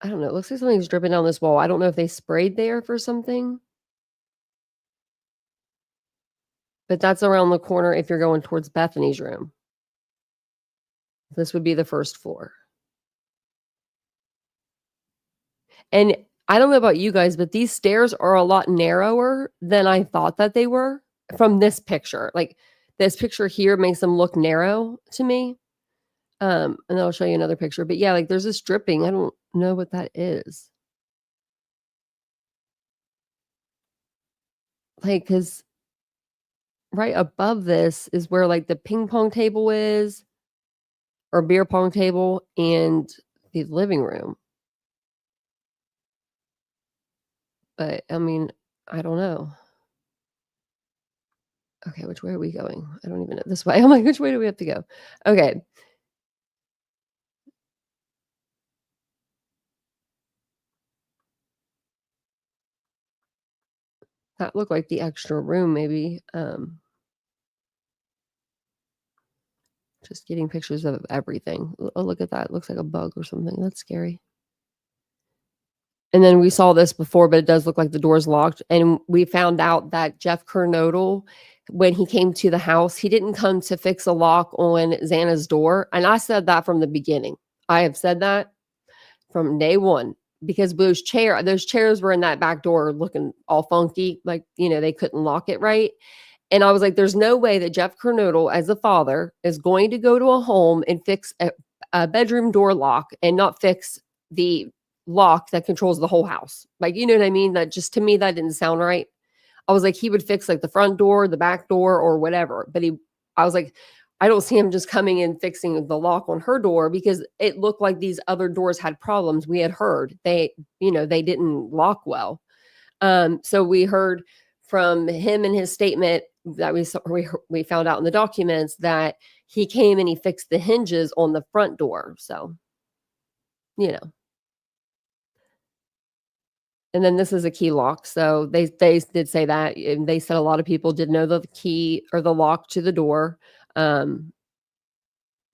I don't know. It looks like something's dripping down this wall. I don't know if they sprayed there for something. But that's around the corner if you're going towards Bethany's room. This would be the first floor. And I don't know about you guys, but these stairs are a lot narrower than I thought that they were from this picture. Like This picture here makes them look narrow to me. And then I'll show you another picture. But yeah, like there's this dripping. I don't know what that is. Like, because right above this is where like the ping pong table is, or beer pong table, and the living room. But I mean, I don't know. Okay, which way are we going? I don't even know. This way. I'm like, which way do we have to go? Okay. That looked like the extra room, maybe. Just getting pictures of everything. Oh, look at that. It looks like a bug or something. That's scary. And then we saw this before, but it does look like the door's locked. And we found out that Jeff Kernodle, when he came to the house, he didn't come to fix a lock on Xana's door. And I said that from the beginning. I have said that from day one, because those chairs were in that back door looking all funky, like, they couldn't lock it right. And I was like, there's no way that Jeff Kernodle, as a father, is going to go to a home and fix a bedroom door lock and not fix the lock that controls the whole house. Like, you know what I mean? That just, to me, that didn't sound right. I was like, he would fix like the front door, the back door, or whatever. But I was like, I don't see him just coming in fixing the lock on her door, because it looked like these other doors had problems. We had heard they didn't lock well. So we heard from him in his statement that we found out in the documents that he came and he fixed the hinges on the front door. So, and then this is a key lock. So they did say that, and they said a lot of people did know the key or the lock to the door. I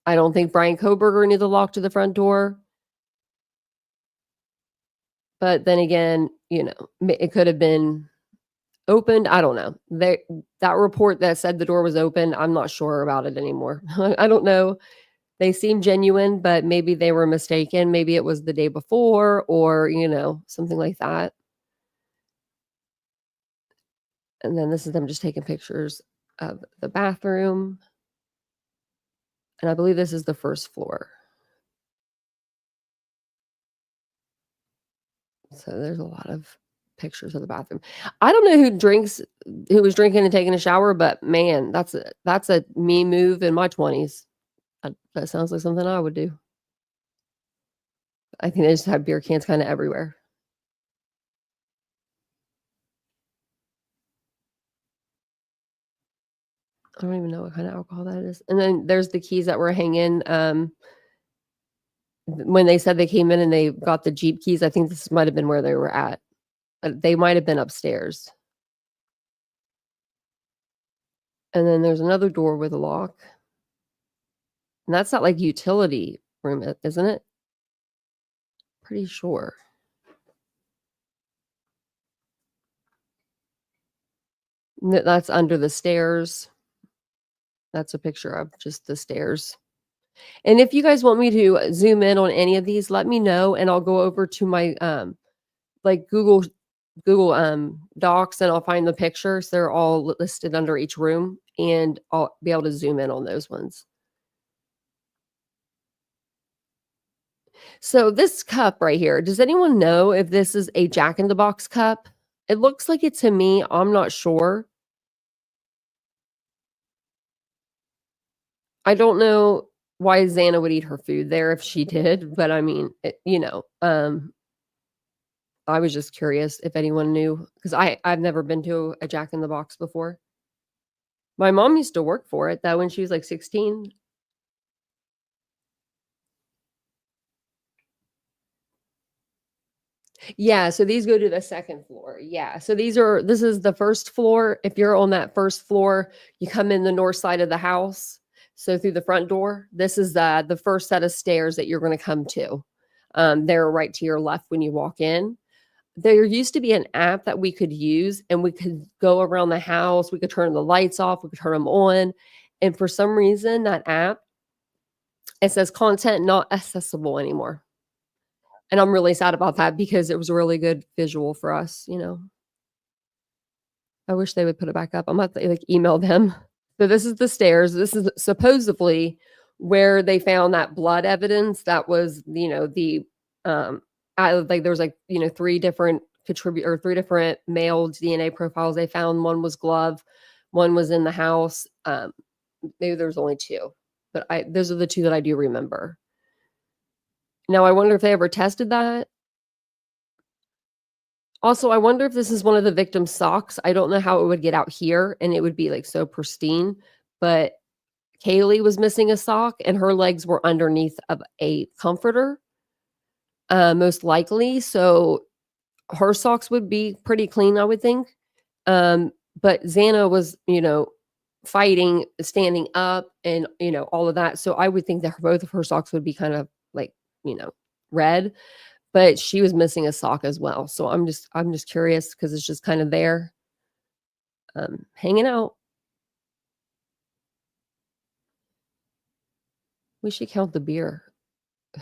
don't think Brian Koberger knew the lock to the front door. But then again, it could have been opened. I don't know. That report that said the door was open, I'm not sure about it anymore. I don't know. They seem genuine, but maybe they were mistaken. Maybe it was the day before, or, something like that. And then this is them just taking pictures of the bathroom. And I believe this is the first floor. So there's a lot of pictures of the bathroom. I don't know who was drinking and taking a shower, but man, that's a me move in my 20s. That sounds like something I would do. I think they just have beer cans kind of everywhere. I don't even know what kind of alcohol that is. And then there's the keys that were hanging. When they said they came in and they got the Jeep keys, I think this might have been where they were at. They might have been upstairs. And then there's another door with a lock. And that's not like utility room, isn't it? Pretty sure. That's under the stairs. That's a picture of just the stairs. And if you guys want me to zoom in on any of these, let me know, and I'll go over to my like Google Docs, and I'll find the pictures. They're all listed under each room, and I'll be able to zoom in on those ones. So this cup right here, does anyone know if this is a Jack in the Box cup? It looks like it to me. I'm not sure. I don't know why Xana would eat her food there if she did, but I mean, I was just curious if anyone knew, because I've never been to a Jack in the Box before. My mom used to work for it, that when she was like 16. Yeah, so these go to the second floor. Yeah, so this is the first floor. If you're on that first floor, you come in the north side of the house. So through the front door, this is the first set of stairs that you're going to come to. They're right to your left when you walk in. There used to be an app that we could use, and we could go around the house. We could turn the lights off. We could turn them on. And for some reason, that app, it says content not accessible anymore. And I'm really sad about that, because it was a really good visual for us, I wish they would put it back up. I'm about to email them. So this is the stairs. This is supposedly where they found that blood evidence. That was, the like there was like, 3 different male DNA profiles they found. One was glove, one was in the house. Maybe there's only 2, but those are the 2 that I do remember. Now I wonder if they ever tested that. Also, I wonder if this is one of the victim's socks. I don't know how it would get out here and it would be like so pristine, but Kaylee was missing a sock and her legs were underneath of a comforter, most likely. So her socks would be pretty clean, I would think. But Xana was, fighting, standing up and, all of that. So I would think that both of her socks would be kind of like, red, but she was missing a sock as well. So I'm just curious because it's just kind of there, hanging out. We should count the beer.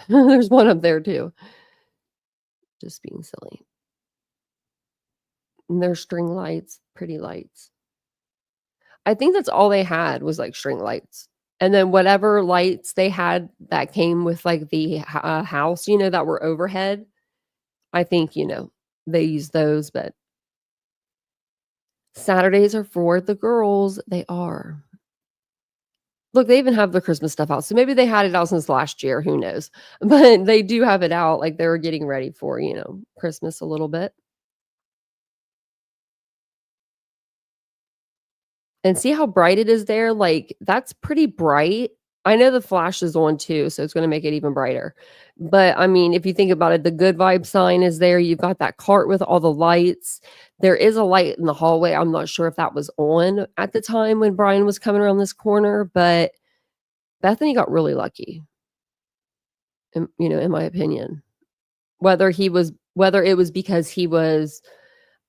There's one up there too. Just being silly. And there's string lights, pretty lights. I think that's all they had was like string lights. And then whatever lights they had that came with like the house, that were overhead. I think, they used those, but Saturdays are for the girls. They are. Look, they even have the Christmas stuff out. So maybe they had it out since last year. Who knows? But they do have it out. Like they're getting ready for, Christmas a little bit. And see how bright it is there? Like that's pretty bright. I know the flash is on too, so it's going to make it even brighter. But I mean, if you think about it, the good vibe sign is there. You've got that cart with all the lights. There is a light in the hallway. I'm not sure if that was on at the time when Brian was coming around this corner, but Bethany got really lucky. In my opinion. Whether it was because he was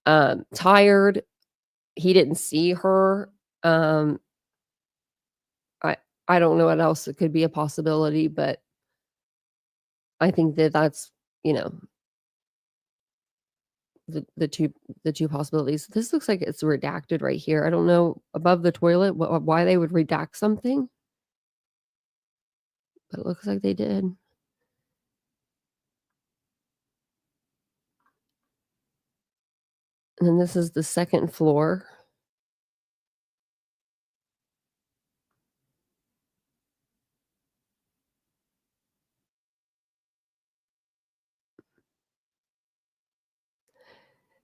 tired, he didn't see her. I don't know what else it could be a possibility, but I think that's, the two possibilities. This looks like it's redacted right here. I don't know above the toilet why they would redact something, but it looks like they did. And then this is the second floor.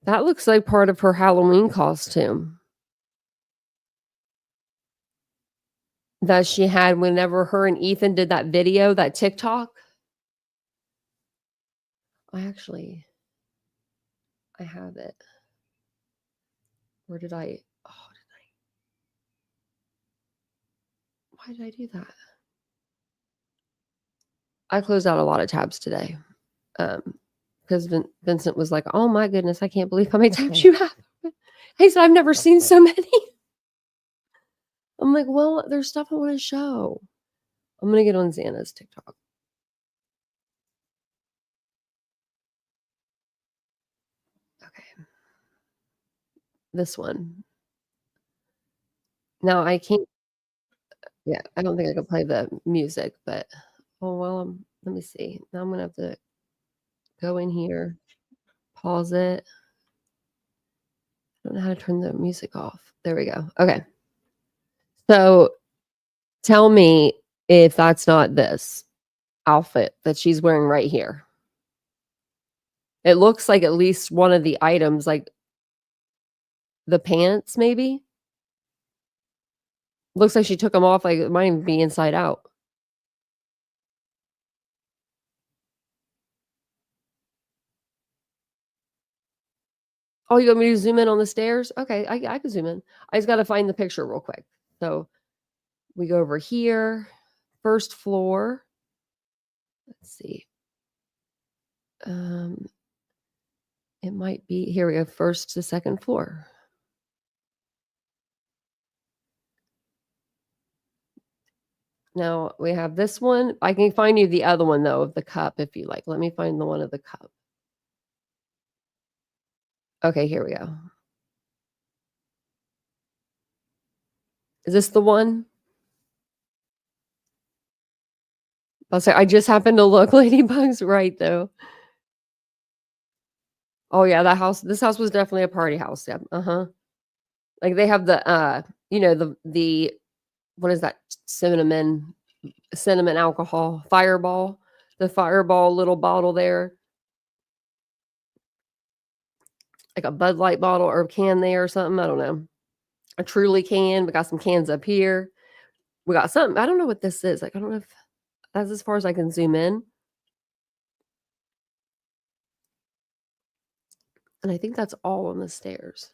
That looks like part of her Halloween costume that she had whenever her and Ethan did that video, that TikTok. I have it. Where did I? Why did I do that? I closed out a lot of tabs today. Because Vincent was like, "Oh my goodness, I can't believe how many tabs you have." He said, "I've never seen so many." I'm like, "Well, there's stuff I want to show." I'm gonna get on Xana's TikTok. Okay. This one. Now I can't. Yeah, I don't think I can play the music, but let me see. Now I'm gonna have to go in here, pause it. I don't know how to turn the music off. There we go. Okay. So tell me if that's not this outfit that she's wearing right here. It looks like at least one of the items, like the pants, maybe. Looks like she took them off. Like it might even be inside out. Oh, you want me to zoom in on the stairs? Okay, I can zoom in. I just got to find the picture real quick. So we go over here, first floor. Let's see. It might be, here we go, first to second floor. Now we have this one. I can find you the other one though, of the cup if you like. Let me find the one of the cup. Okay, here we go. Is this the one? I'll say I just happened to look. Ladybug's right though. Oh yeah, that house. This house was definitely a party house. Yeah. Like they have the the what is that cinnamon alcohol fireball, the fireball little bottle there, like a Bud Light bottle or can there or something. I don't know. A Truly can. We got some cans up here. We got something. I don't know what this is. Like I don't know if that's as far as I can zoom in. And I think that's all on the stairs.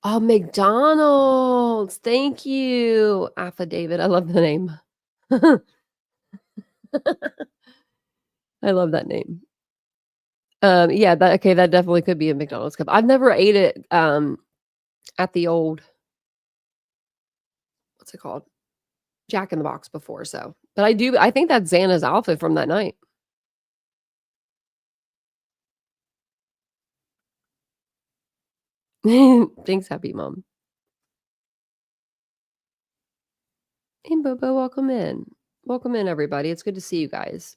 Oh, McDonald's. Thank you. Affidavit. I love the name. I love that name. Yeah, that definitely could be a McDonald's cup. I've never ate it at the old, what's it called? Jack in the Box before, so. But I think that's Xana's outfit from that night. Thanks, Happy Mom. Hey, Bobo, welcome in. Welcome in, everybody. It's good to see you guys.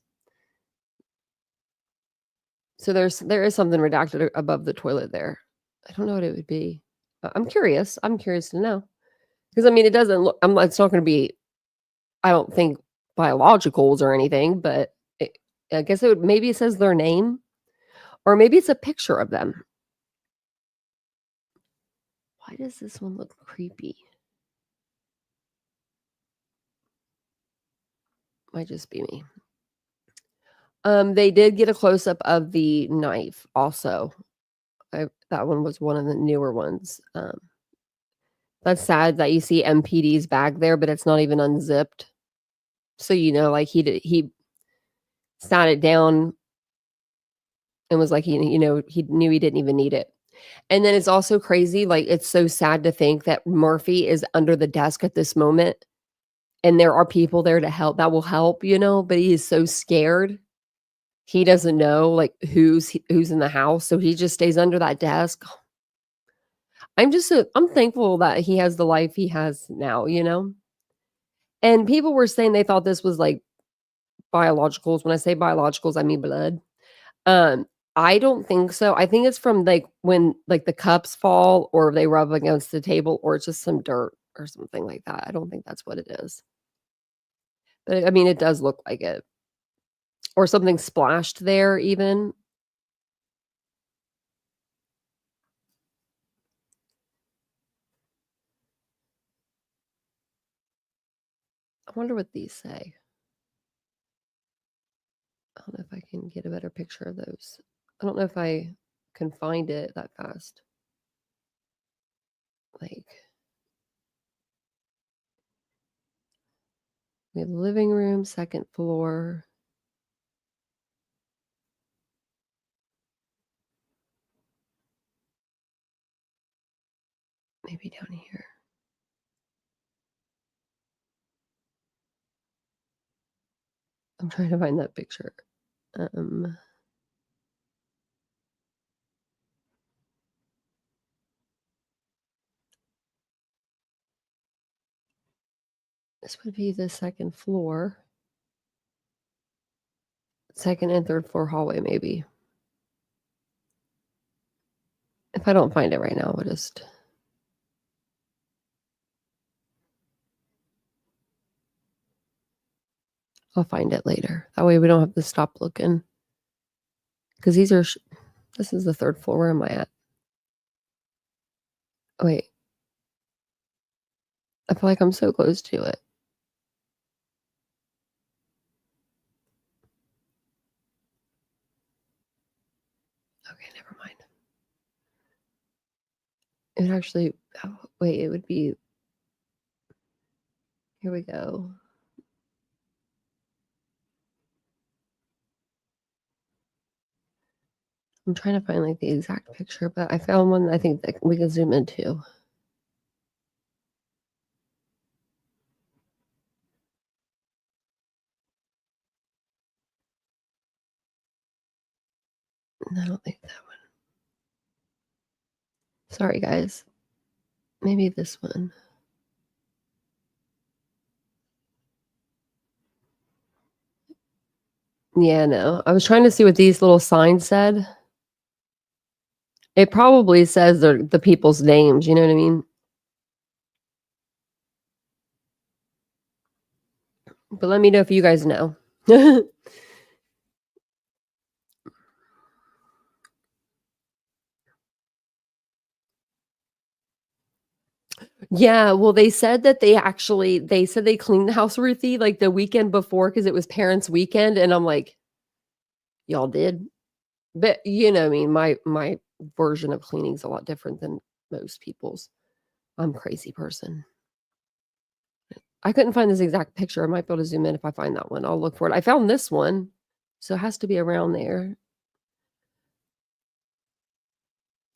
So there is something redacted above the toilet there. I don't know what it would be. I'm curious. I'm curious to know. Because, I mean, it doesn't look, it's not going to be, I don't think, biologicals or anything, but I guess maybe it says their name, or maybe it's a picture of them. Why does this one look creepy? Might just be me. They did get a close-up of the knife also. That one was one of the newer ones. That's sad that you see MPD's bag there, but it's not even unzipped. So, like he sat it down and was like, he knew he didn't even need it. And then it's also crazy. Like, it's so sad to think that Murphy is under the desk at this moment and there are people there to help that will help, but he is so scared. He doesn't know like who's in the house. So he just stays under that desk. I'm thankful that he has the life he has now, And people were saying they thought this was like biologicals. When I say biologicals, I mean blood. I don't think so. I think it's from like when like the cups fall or they rub against the table or it's just some dirt or something like that. I don't think that's what it is. But I mean, it does look like it. Or something splashed there even. I wonder what these say. I don't know if I can get a better picture of those. I don't know if I can find it that fast. Like, we have living room, second floor. Maybe down here. I'm trying to find that picture. This would be the second floor. Second and third floor hallway, maybe. If I don't find it right now, I'll find it later. That way we don't have to stop looking. Because this is the third floor. Where am I at? Oh, wait. I feel like I'm so close to it. Okay, never mind. It would actually, it would be, here we go. I'm trying to find like the exact picture, but I found one I think that we can zoom into. I don't think that one. Sorry, guys. Maybe this one. Yeah, no. I was trying to see what these little signs said. It probably says the people's names, you know what I mean? But let me know if you guys know. Yeah, well, they said that they said they cleaned the house, Ruthie, like, the weekend before because it was parents' weekend, and I'm like, "Y'all did?" But, you know, I mean, my version of cleaning is a lot different than most people's. I'm a crazy person. I couldn't find this exact picture. I might be able to zoom in if I find that one. I'll look for it. I found this one, so it has to be around there.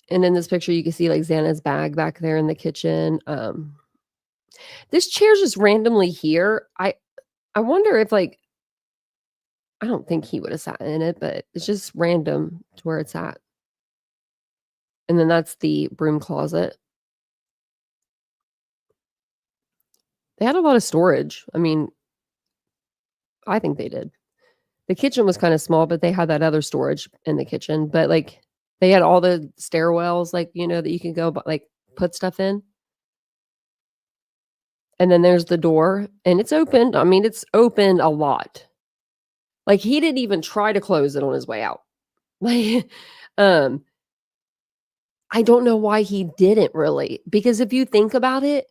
And in this picture, you can see, like, Xana's bag back there in the kitchen. This chair's just randomly here. I wonder if, like, I don't think he would have sat in it, but it's just random to where it's at. And then that's the broom closet. They had a lot of storage. I mean, I think they did. The kitchen was kinda small, but they had that other storage in the kitchen, but, like, they had all the stairwells, like, you know, that you can go but, like, put stuff in. And then there's the door, and it's opened. I mean, it's opened a lot. Like, he didn't even try to close it on his way out. Like, um, I don't know why he didn't really, because if you think about it,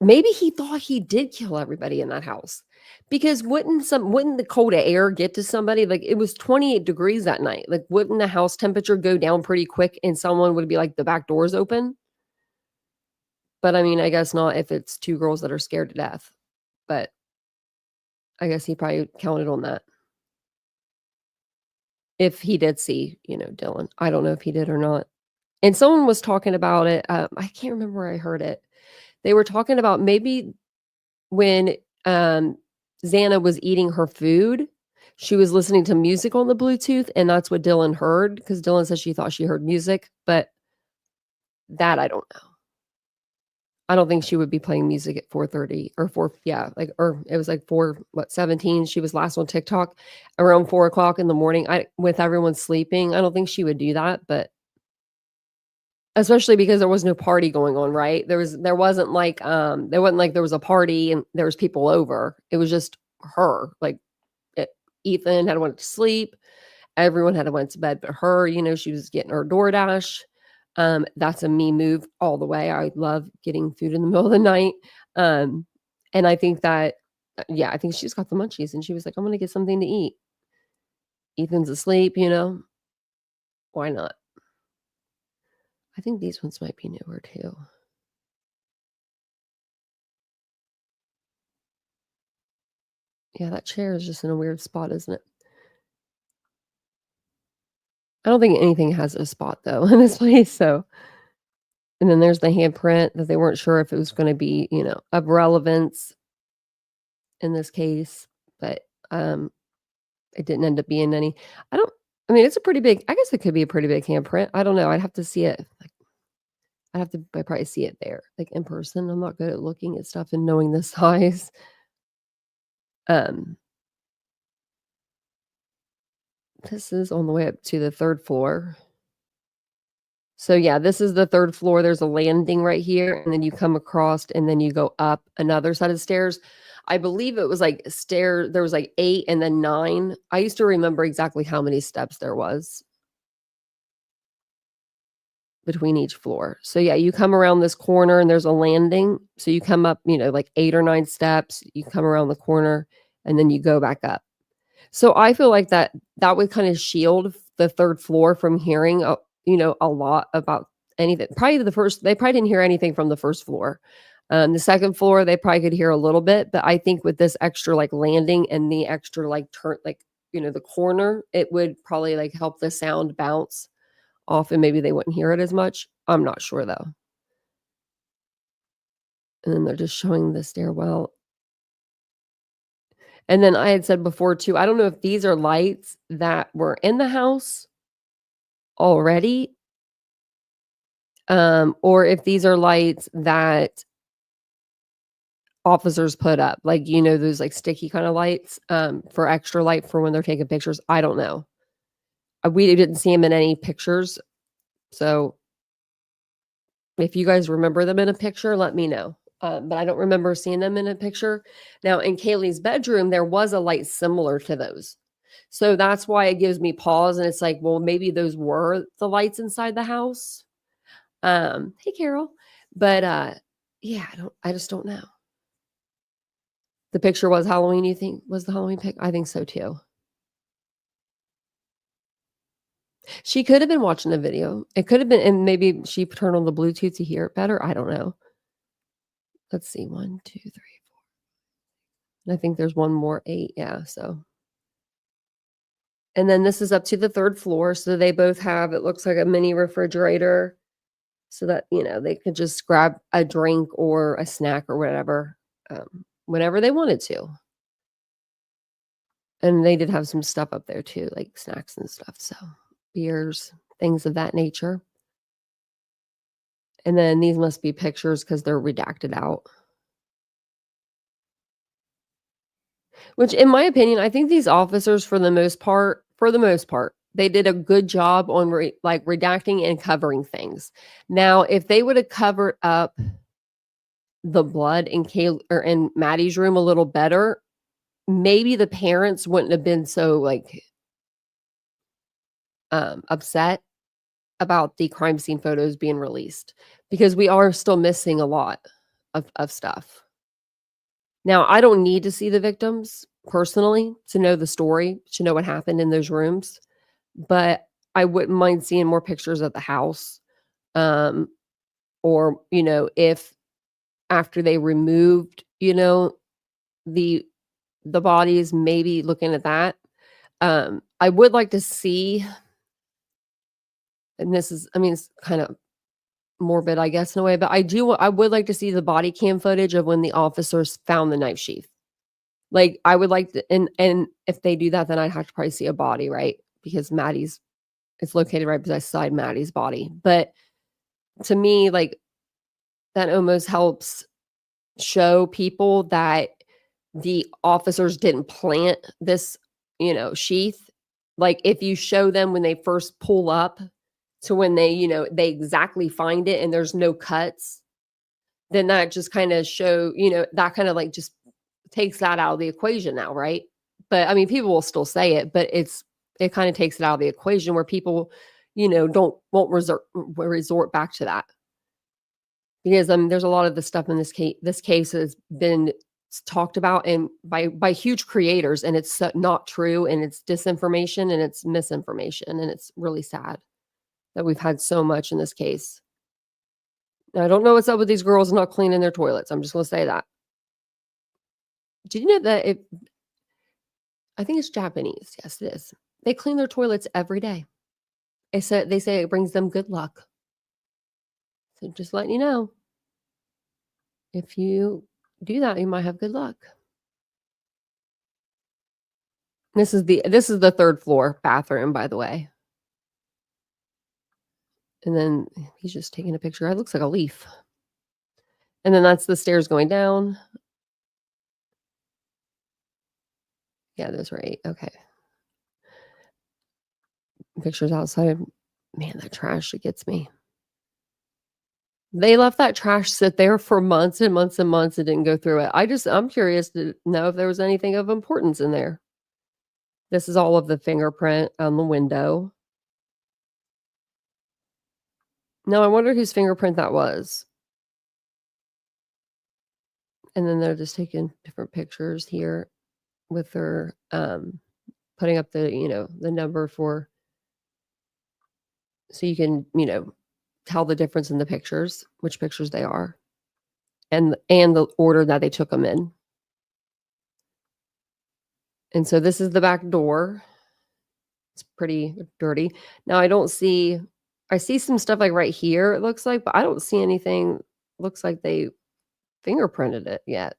maybe he thought he did kill everybody in that house. Because wouldn't the cold air get to somebody? Like, it was 28 degrees that night. Like, wouldn't the house temperature go down pretty quick and someone would be like, "The back door's open?" But, I mean, I guess not if it's 2 girls that are scared to death. But I guess he probably counted on that. If he did see, you know, Dylan. I don't know if he did or not. And someone was talking about it, I can't remember where I heard it. They were talking about maybe when, Xana was eating her food, she was listening to music on the Bluetooth, and that's what Dylan heard, because Dylan said she thought she heard music, but that I don't know. I don't think she would be playing music at 4:30 or 4 yeah, like or it was like 17, she was last on TikTok around 4 o'clock in the morning, with everyone sleeping, I don't think she would do that, but especially because there was no party going on, right? There wasn't like, there was a party and there was people over. It was just her, like, eh, Ethan had went to sleep, everyone had went to bed but her, you know, she was getting her DoorDash. That's a me move all the way. I love getting food in the middle of the night. Um, and I think that yeah, I think she's got the munchies and she was like, "I'm gonna get something to eat." Ethan's asleep, you know? Why not? I think these ones might be newer too. Yeah, that chair is just in a weird spot, isn't it? I don't think anything has a spot though in this place, so and then there's the handprint that they weren't sure if it was gonna be, you know, of relevance in this case, but, it didn't end up being any. I don't I mean, it's a pretty big I guess it could be a pretty big handprint. I don't know, I'd have to see it, like, I'd probably see it there, like, in person. I'm not good at looking at stuff and knowing the size. Um, this is on the way up to the 3rd floor. So, yeah, this is the 3rd floor, there's a landing right here, and then you come across, and then you go up another set of stairs. I believe it was, like, there was, like, 8 and then 9. I used to remember exactly how many steps there was between each floor. So, yeah, you come around this corner, and there's a landing, so you come up, you know, like, 8 or 9 steps, you come around the corner, and then you go back up. So, I feel like that would kinda shield the 3rd floor from hearing, you know, a lot about anything. Probably they probably didn't hear anything from the 1st floor. The 2nd floor, they probably could hear a little bit, but I think with this extra, like, landing and the extra, like, turn like, you know, the corner, it would probably, like, help the sound bounce off and maybe they wouldn't hear it as much. I'm not sure, though. And then they're just showing the stairwell. And then I had said before too, I don't know if these are lights that were in the house already or if these are lights that officers put up, like, you know, those like sticky kind of lights, for extra light for when they're taking pictures. I don't know. We didn't see them in any pictures. So if you guys remember them in a picture, let me know. But I don't remember seeing them in a picture. Now, in Kaylee's bedroom, there was a light similar to those. So that's why it gives me pause. And it's like, well, maybe those were the lights inside the house. Hey, Carol. But yeah, I just don't know. The picture was Halloween, you think was the Halloween pic? I think so too. She could have been watching a video. It could have been, and maybe she turned on the Bluetooth to hear it better. I don't know. Let's see. 1, 2, 3, 4. And I think there's one more 8. Yeah. So. And then this is up to the 3rd floor. So they both have, it looks like a mini refrigerator so that, you know, they could just grab a drink or a snack or whatever, whenever they wanted to. And they did have some stuff up there too, like snacks and stuff. So beers, things of that nature. And then these must be pictures because they're redacted out. Which, in my opinion, I think these officers, for the most part, they did a good job on redacting and covering things. Now, if they would have covered up the blood in Maddie's room a little better, maybe the parents wouldn't have been so upset about the crime scene photos being released, because we are still missing a lot of stuff. Now, I don't need to see the victims personally to know the story, to know what happened in those rooms, but I wouldn't mind seeing more pictures of the house. Or, you know, if after they removed, you know, the bodies, maybe looking at that. I would like to see, and this is, I mean, it's kind of morbid, I guess, in a way, but I would like to see the body cam footage of when the officers found the knife sheath. Like, I would like to, and if they do that, then I'd have to probably see a body, right? Because it's located right beside Maddie's body. But to me, like, that almost helps show people that the officers didn't plant this, you know, sheath. Like, if you show them when they first pull up to when they, you know, they exactly find it and there's no cuts, then that just kind of show, you know, that kind of like just takes that out of the equation now, right? But I mean, people will still say it, but it kind of takes it out of the equation where people, you know, won't resort back to that. Because there's a lot of the stuff in this case has been talked about and by huge creators, and it's not true, and it's disinformation and it's misinformation, and it's really sad that we've had so much in this case. Now, I don't know what's up with these girls not cleaning their toilets. I'm just going to say that. Did you know that I think it's Japanese. Yes, it is. They clean their toilets every day. They say it brings them good luck. So just letting you know, if you do that, you might have good luck. This is the 3rd floor bathroom, by the way. And then he's just taking a picture. It looks like a leaf. And then that's the stairs going down. Yeah, those were 8. Okay. Pictures outside. Man, that trash, it gets me. They left that trash sit there for months and months and months and didn't go through it. I'm curious to know if there was anything of importance in there. This is all of the fingerprint on the window. Now, I wonder whose fingerprint that was. And then they're just taking different pictures here with her putting up the, you know, the number for, so you can, you know, tell the difference in the pictures, which pictures they are, and the order that they took them in. And so this is the back door. It's pretty dirty. Now, I see some stuff like right here, it looks like, but I don't see anything. Looks like they fingerprinted it yet.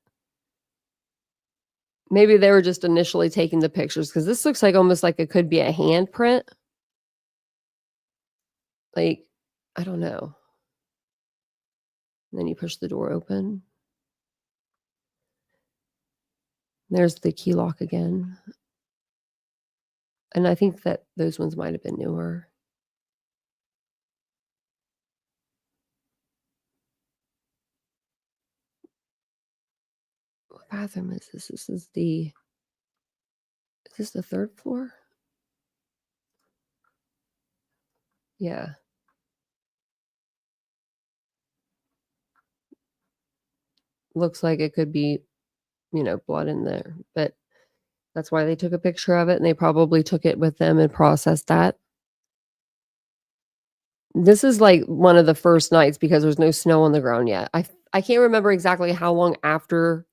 Maybe they were just initially taking the pictures, because this looks like almost like it could be a handprint. Like, I don't know. And then you push the door open. There's the key lock again. And I think that those ones might have been newer. What bathroom is this? Is this the third floor? Yeah. Looks like it could be, blood in there, but that's why they took a picture of it, and they probably took it with them and processed that. This is like one of the first nights because there's no snow on the ground yet. I can't remember exactly how long after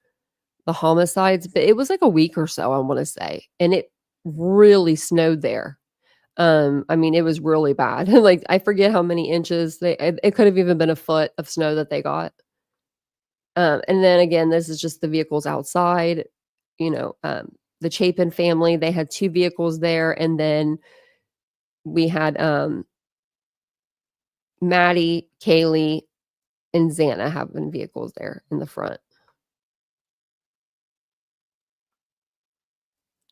the homicides, but it was like a week or so, I want to say. And it really snowed there. I mean, it was really bad. Like, I forget how many inches it could have even been a foot of snow that they got. And then again, this is just the vehicles outside, the Chapin family, they had 2 vehicles there. And then we had, Maddie, Kaylee, and Xana having vehicles there in the front.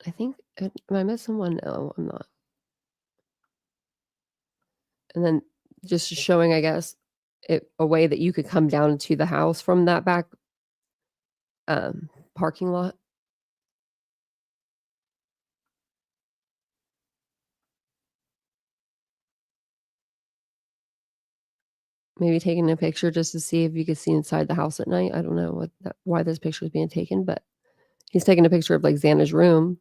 I think, am I missing one? No, I'm not. And then just showing, I guess, a way that you could come down to the house from that back parking lot. Maybe taking a picture just to see if you could see inside the house at night. I don't know why this picture is being taken, but he's taking a picture of like Xana's room.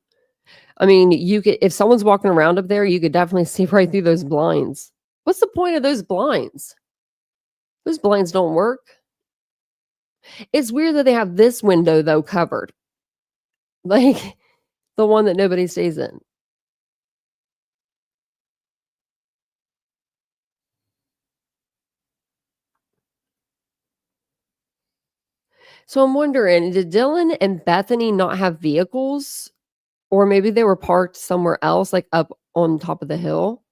I mean, you could, if someone's walking around up there, you could definitely see right through those blinds. What's the point of those blinds? Those blinds don't work. It's weird that they have this window though covered, like the one that nobody stays in. So I'm wondering, did Dylan and Bethany not have vehicles? Or maybe they were parked somewhere else, like up on top of the hill?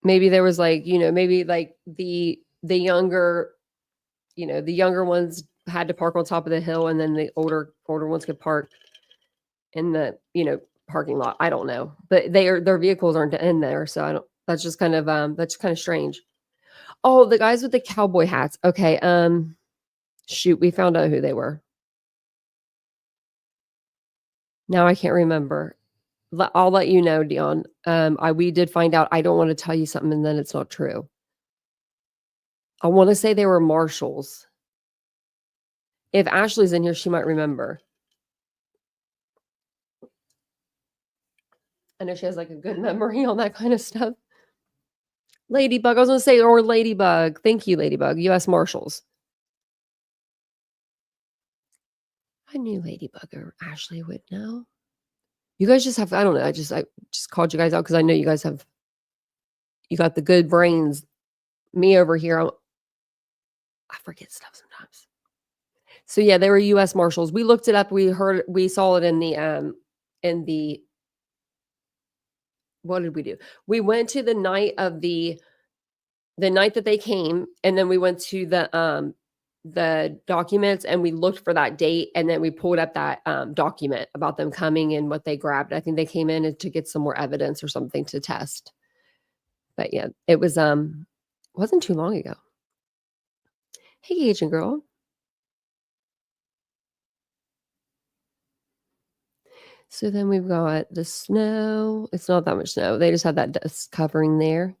Maybe there was like, maybe like the younger, the younger ones had to park on top of the hill, and then the older ones could park in the, parking lot. I don't know. But their vehicles aren't in there, so I don't that's just kind of strange. Oh, the guys with the cowboy hats. Okay, shoot, we found out who they were. Now I can't remember. I'll let you know, Dion. We did find out. I don't want to tell you something and then it's not true. I want to say they were marshals. If Ashley's in here, she might remember. I know she has like a good memory on that kind of stuff. Ladybug, I was going to say, or Ladybug. Thank you, Ladybug. U.S. Marshals. I knew Ladybug or Ashley would know. You guys just have, I don't know. I just called you guys out because I know you guys you got the good brains. Me over here, I forget stuff sometimes. So yeah, they were U.S. Marshals. We looked it up. We saw it in the, what did we do? We went to the night of the night that they came, and then we went to the documents and we looked for that date, and then we pulled up that document about them coming and what they grabbed. I think they came in to get some more evidence or something to test. But yeah, it was wasn't too long ago. Hey, Agent Girl. So then we've got the snow. It's not that much snow. They just had that dust covering there.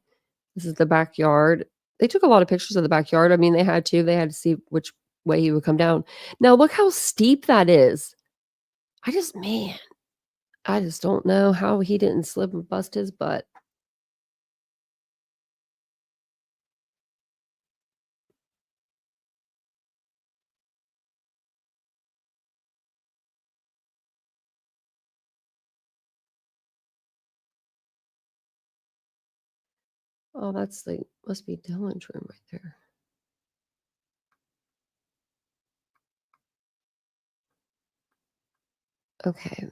This is the backyard. They took a lot of pictures of the backyard. I mean, they had to see which way he would come down. Now look how steep that is. I just don't know how he didn't slip and bust his butt. Oh, must be Dylan's room right there. Okay.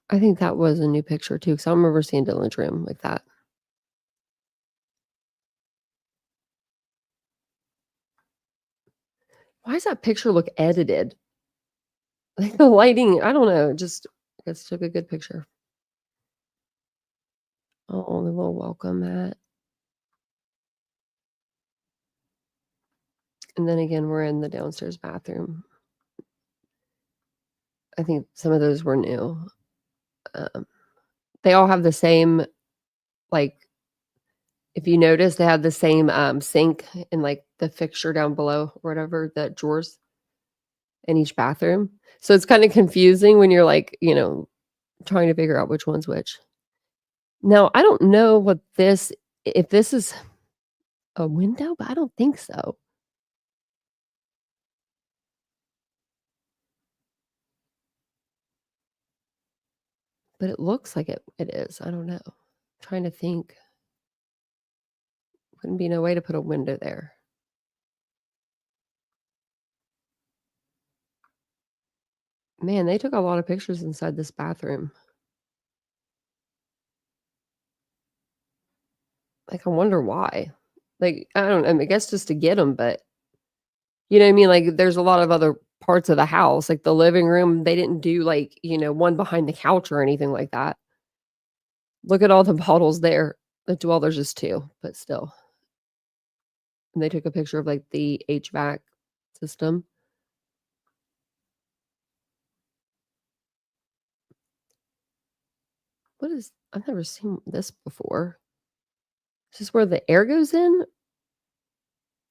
I think that was a new picture too, because I don't remember seeing Dylan's room like that. Why does that picture look edited? Like the lighting, I don't know, just I guess took a good picture. Oh, the little welcome mat. And then again, we're in the downstairs bathroom. I think some of those were new. They all have the same, like, if you notice, they have the same sink and like the fixture down below or whatever, the drawers in each bathroom. So it's kind of confusing when you're like, trying to figure out which one's which. Now, I don't know what if this is a window, but I don't think so. But it looks like it is. I don't know. I'm trying to think. Wouldn't be no way to put a window there. Man, they took a lot of pictures inside this bathroom. Like, I wonder why. Like, I don't know. I guess just to get them, but you know what I mean? Like, there's a lot of other parts of the house, like the living room. They didn't do like, one behind the couch or anything like that. Look at all the bottles there. Well, there's just two, but still. And they took a picture of like the HVAC system. I've never seen this before. Is this where the air goes in?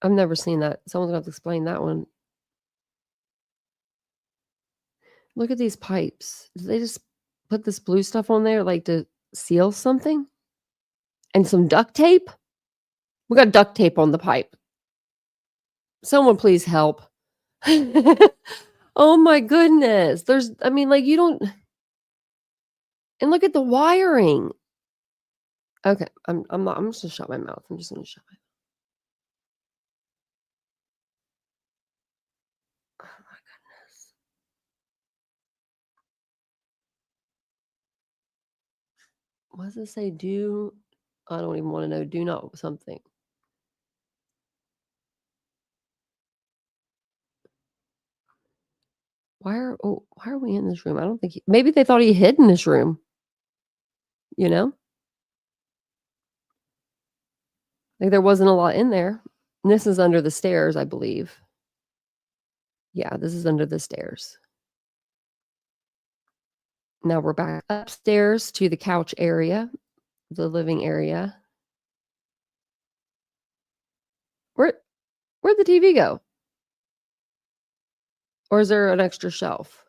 I've never seen that. Someone's gonna have to explain that one. Look at these pipes. Did they just put this blue stuff on there like to seal something? And some duct tape? We got duct tape on the pipe. Someone please help. Oh my goodness. You don't. And look at the wiring. Okay, I'm just gonna shut my mouth. I'm just gonna shut my mouth. Oh my goodness. What does it say? I don't even want to know. Do not something. Why are we in this room? I don't think maybe they thought he hid in this room. Like there wasn't a lot in there. And this is under the stairs, I believe. Yeah, this is under the stairs. Now we're back upstairs to the couch area, the living area. Where'd the TV go? Or is there an extra shelf?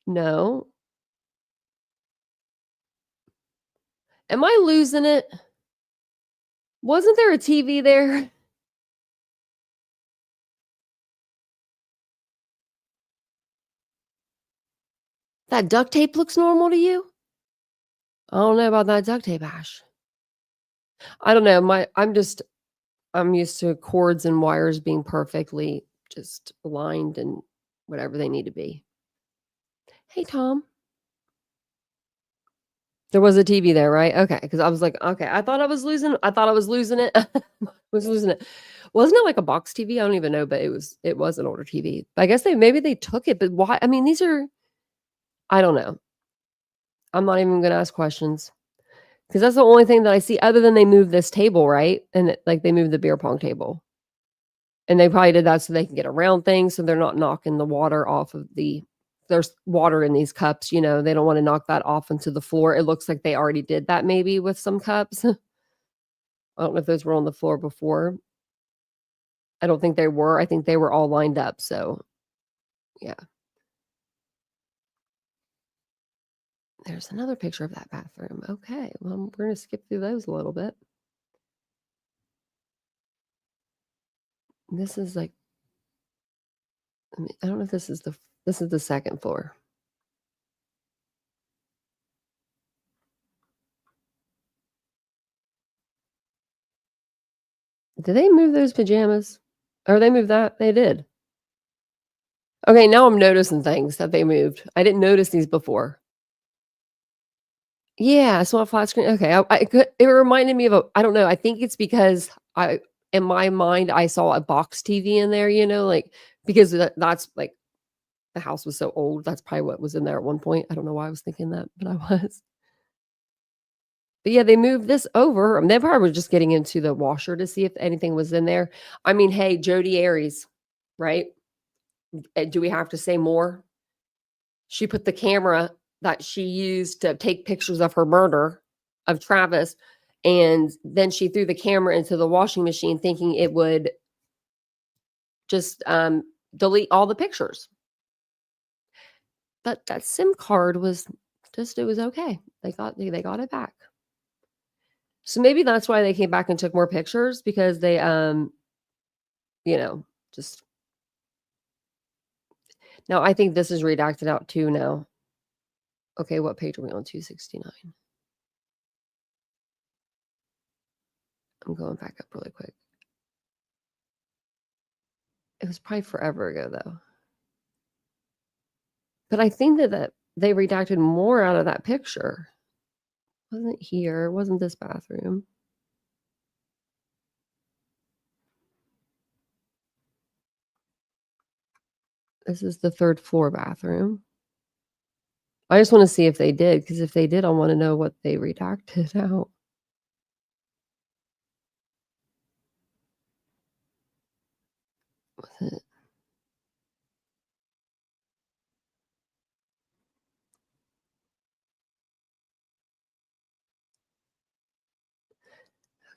No. Am I losing it? Wasn't there a TV there? That duct tape looks normal to you? I don't know about that duct tape, Ash. I don't know. I'm used to cords and wires being perfectly just aligned and whatever they need to be. Hey, Tom. There was a TV there, right? Okay, because I was like, okay, I thought I was losing it. Was losing it. Wasn't it like a box TV? I don't even know, but it was an older TV. I guess maybe they took it, but why? I mean, I don't know. I'm not even gonna ask questions. Because that's the only thing that I see other than they moved this table, right? And they moved the beer pong table. And they probably did that so they can get around things so they're not knocking the water off of there's water in these cups, they don't want to knock that off into the floor. It looks like they already did that maybe with some cups. I don't know if those were on the floor before. I don't think they were. I think they were all lined up. So, yeah. There's another picture of that bathroom. Okay, well, we're going to skip through those a little bit. This is like, I don't know if this is the second floor. Did they move those pajamas? Or they moved that? They did. Okay, now I'm noticing things that they moved. I didn't notice these before. Yeah, I saw a flat screen. Okay, it reminded me of I don't know. I think it's because in my mind, I saw a box TV in there, like, because that's like the house was so old. That's probably what was in there at one point. I don't know why I was thinking that, but I was. But yeah, they moved this over. They probably were just getting into the washer to see if anything was in there. I mean, hey, Jodi Arias, right? Do we have to say more? She put the camera that she used to take pictures of her murder of Travis, and then she threw the camera into the washing machine thinking it would just delete all the pictures. But that SIM card was it was okay. They got it back. So maybe that's why they came back and took more pictures, because they just now I think this is redacted out too now. Okay, what page are we on? 269. I'm going back up really quick. It was probably forever ago though. But I think that they redacted more out of that picture. Wasn't here, wasn't this bathroom. This is the 3rd floor bathroom. I just want to see if they did, because if they did, I want to know what they redacted out. Was it?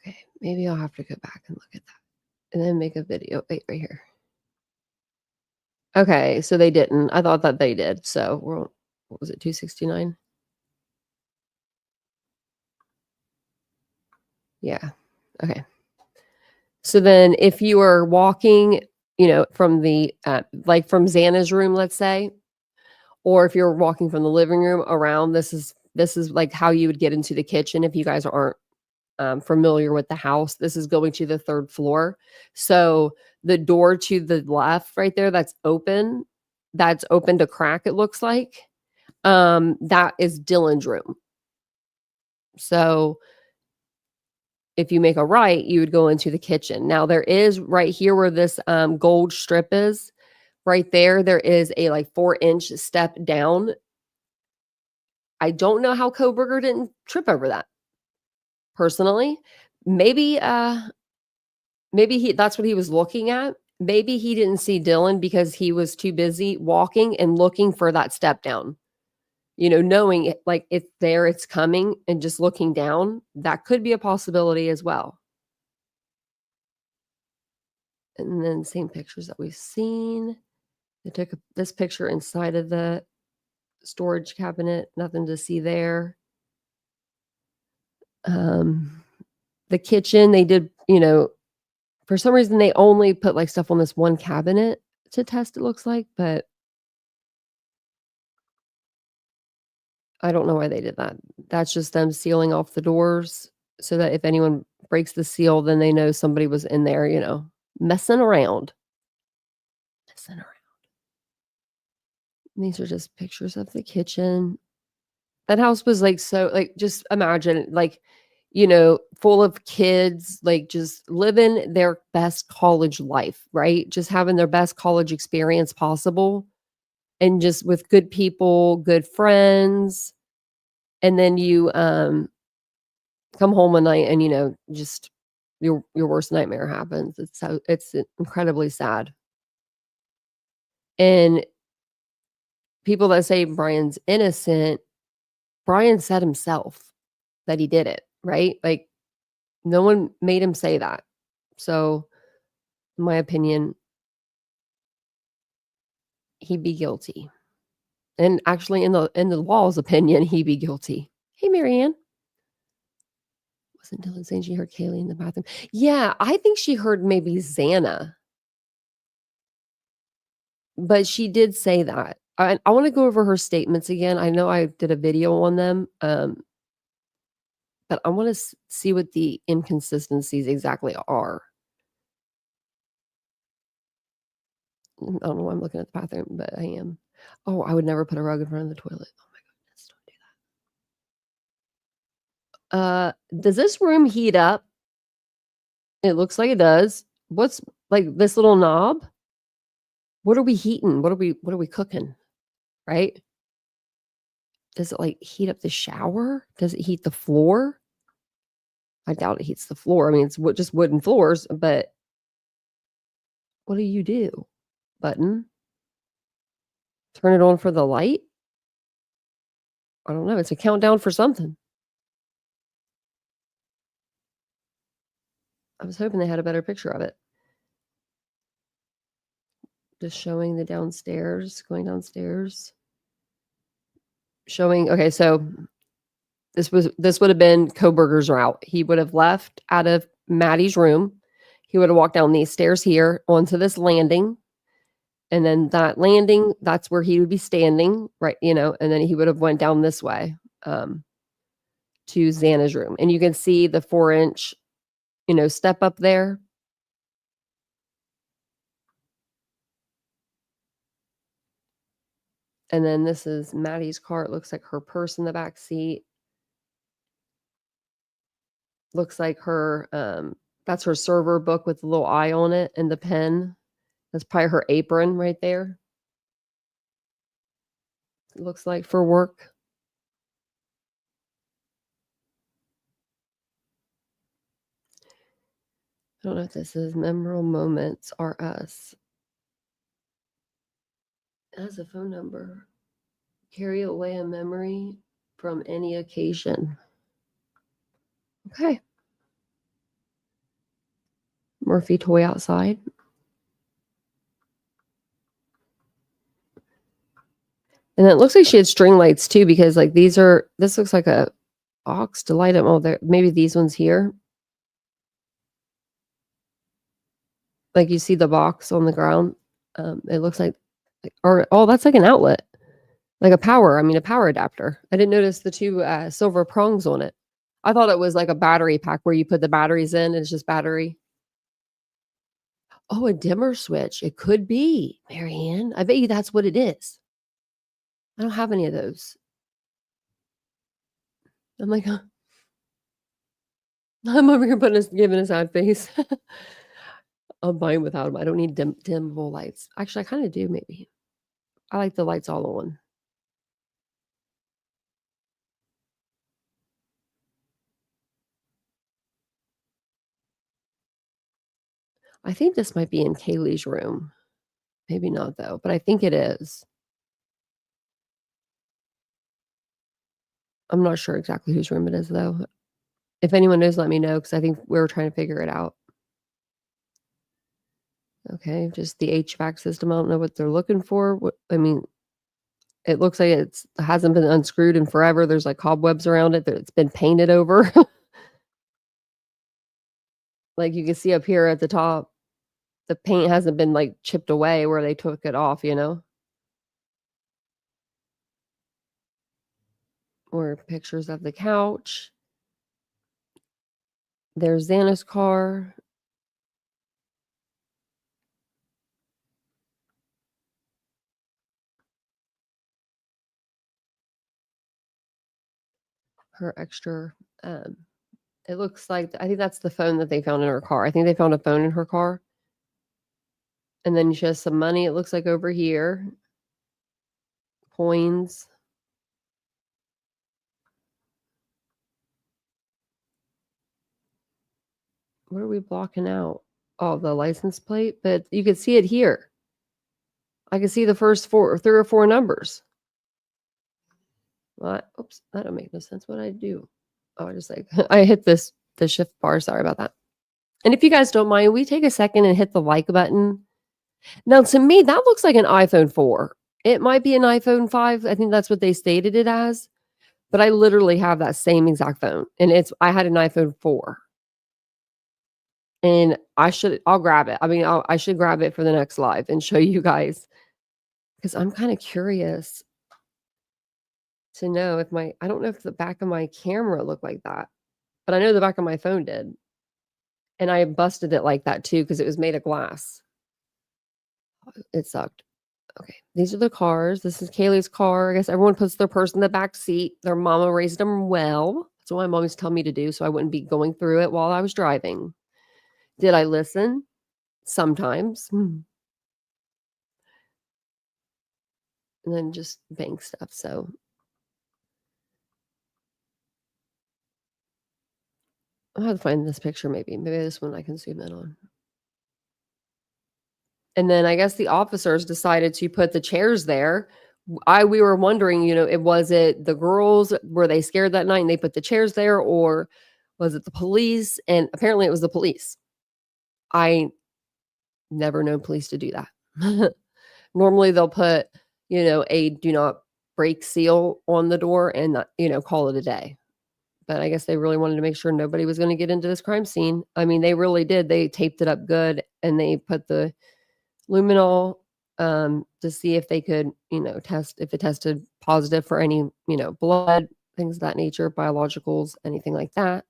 Okay, maybe I'll have to go back and look at that and then make a video. Wait, right here. Okay, so they didn't. I thought that they did. So what was it, 269? Yeah. Okay. So then if you are walking, from the like from Xana's room, let's say, or if you're walking from the living room around, this is like how you would get into the kitchen if you guys aren't familiar with the house. This is going to the 3rd floor. So the door to the left right there, that's open to crack, it looks like. That is Dylan's room. So if you make a right, you would go into the kitchen. Now there is right here where this gold strip is, right there is a like 4-inch step down. I don't know how Koberger didn't trip over that. Personally, maybe that's what he was looking at. Maybe he didn't see Dylan because he was too busy walking and looking for that step down. Knowing it, like it's there, it's coming, and just looking down, that could be a possibility as well. And then same pictures that we've seen. They took this picture inside of the storage cabinet, nothing to see there. The kitchen, they did, for some reason they only put like stuff on this one cabinet to test, it looks like, but I don't know why they did that. That's just them sealing off the doors so that if anyone breaks the seal, then they know somebody was in there, messing around. And these are just pictures of the kitchen. That house was like, so like, just imagine like, full of kids, like just living their best college life, right? Just having their best college experience possible, and just with good people, good friends. And then you come home one night and just your worst nightmare happens. It's incredibly sad. And people that say Brian's innocent, Brian said himself that he did it, right? Like no one made him say that. So in my opinion, he'd be guilty. And actually in the law's opinion, he'd be guilty. Hey, Marianne. Wasn't Dylan saying she heard Kaylee in the bathroom? Yeah, I think she heard maybe Xana. But she did say that. I want to go over her statements again. I know I did a video on them, but I want to see what the inconsistencies exactly are. I don't know why I'm looking at the bathroom, but I am. Oh, I would never put a rug in front of the toilet. Oh my goodness, don't do that. Does this room heat up? It looks like it does. What's like this little knob? What are we heating? What are we cooking? Right? Does it like heat up the shower? Does it heat the floor? I doubt it heats the floor. I mean, it's just wooden floors, but what do you do? Button? Turn it on for the light? I don't know. It's a countdown for something. I was hoping they had a better picture of it. Just showing the downstairs, going downstairs. Showing, okay, so this would have been Koberger's route. He would have left out of Maddie's room. He would have walked down these stairs here onto this landing. And then that landing, that's where he would be standing, right? You know, and then he would have went down this way to Xana's room. And you can see the 4-inch, you know, step up there. And then this is Maddie's car. It looks like her purse in the back seat. Looks like her, that's her server book with the little eye on it and the pen. That's probably her apron right there. It looks like for work. I don't know if this is memorable moments are us. It has a phone number. Carry away a memory from any occasion. Okay. Murphy toy outside. And it looks like she had string lights too, because like this looks like a box to light them. Oh, there, maybe these ones here. Like you see the box on the ground. It looks like, that's like an outlet, like a power adapter. I didn't notice the two silver prongs on it. I thought it was like a battery pack where you put the batteries in and it's just battery. Oh, a dimmer switch. It could be, Marianne. I bet you that's what it is. I don't have any of those. I'm like, I'm over here giving a sad face. I'm fine without them. I don't need dimmable lights. Actually, I kind of do, maybe. I like the lights all on. I think this might be in Kaylee's room. Maybe not, though, but I think it is. I'm not sure exactly whose room it is, though. If anyone knows, let me know, because I think we were trying to figure it out. Okay, just the HVAC system. I don't know what they're looking for. It looks like it hasn't been unscrewed in forever. There's like cobwebs around it. It's been painted over. Like you can see up here at the top, the paint hasn't been like chipped away where they took it off, you know? Or pictures of the couch. There's Xana's car. Her extra, it looks like, I think that's the phone that they found in her car. I think they found a phone in her car. And then she has some money, it looks like, over here. Coins. What are we blocking out? Oh, the license plate, but you can see it here. I can see the first 3 or 4 numbers. What? Oops, that don't make no sense. What did I do? Oh, I just like I hit the shift bar. Sorry about that. And if you guys don't mind, we take a second and hit the like button. Now, to me, that looks like an iPhone 4. It might be an iPhone 5. I think that's what they stated it as. But I literally have that same exact phone, and I had an iPhone 4. And I'll grab it. I mean, I should grab it for the next live and show you guys, because I'm kind of curious to know if I don't know if the back of my camera looked like that, but I know the back of my phone did. And I busted it like that too, because it was made of glass. It sucked. Okay, these are the cars. This is Kaylee's car. I guess everyone puts their purse in the back seat. Their mama raised them well. That's what my mom used to tell me to do, so I wouldn't be going through it while I was driving. Did I listen? Sometimes. And then just bank stuff. So I'll have to find this picture maybe. Maybe this one I can zoom in on. And then I guess the officers decided to put the chairs there. We were wondering, was it the girls? Were they scared that night and they put the chairs there, or was it the police? And apparently it was the police. I never known police to do that. Normally they'll put, a do not break seal on the door and not, call it a day. But I guess they really wanted to make sure nobody was going to get into this crime scene. I mean, they really did. They taped it up good and they put the luminol to see if they could, test if it tested positive for any, blood, things of that nature, biologicals, anything like that.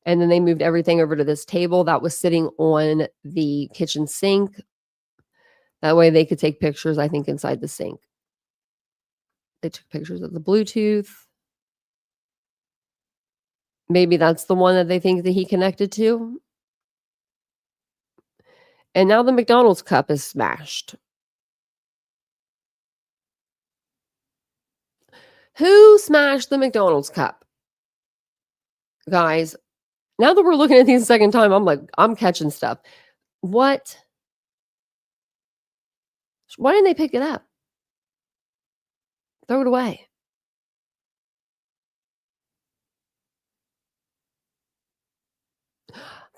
And then they moved everything over to this table that was sitting on the kitchen sink. That way they could take pictures, I think, inside the sink. They took pictures of the Bluetooth. Maybe that's the one that they think that he connected to. And now the McDonald's cup is smashed. Who smashed the McDonald's cup? Guys, now that we're looking at these a second time, I'm like, I'm catching stuff. What? Why didn't they pick it up? Throw it away.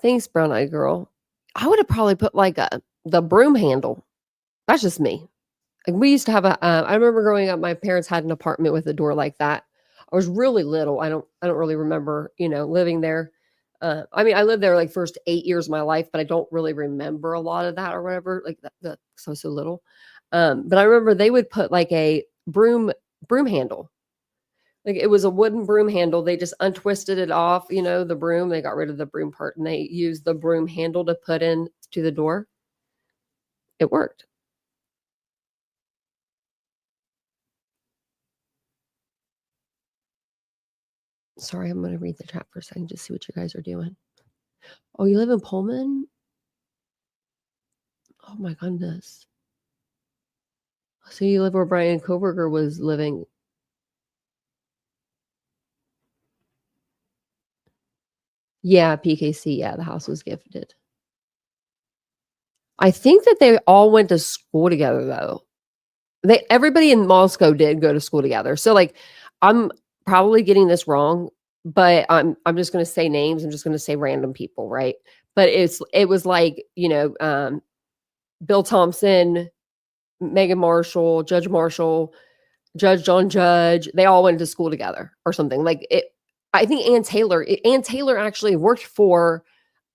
Thanks, brown-eyed girl. I would have probably put like the broom handle. That's just me. Like we used to have I remember growing up, my parents had an apartment with a door like that. I was really little. I don't really remember, living there. I mean, I lived there like first 8 years of my life, but I don't really remember a lot of that or whatever. Like that so little. But I remember they would put like a broom handle. Like it was a wooden broom handle. They just untwisted it off, the broom. They got rid of the broom part and they used the broom handle to put in to the door. It worked. Sorry, I'm going to read the chat for a second, just see what you guys are doing. Oh, you live in Pullman? Oh my goodness. So you live where Brian Koberger was living. Yeah, PKC. Yeah, the house was gifted. I think that they all went to school together though. Everybody in Moscow did go to school together. So like I'm probably getting this wrong, but I'm just going to say names. I'm just going to say random people, right? But it was like, Bill Thompson, Megan Marshall, Judge John Judge, they all went to school together or something. Like it, I think Ann Taylor actually worked for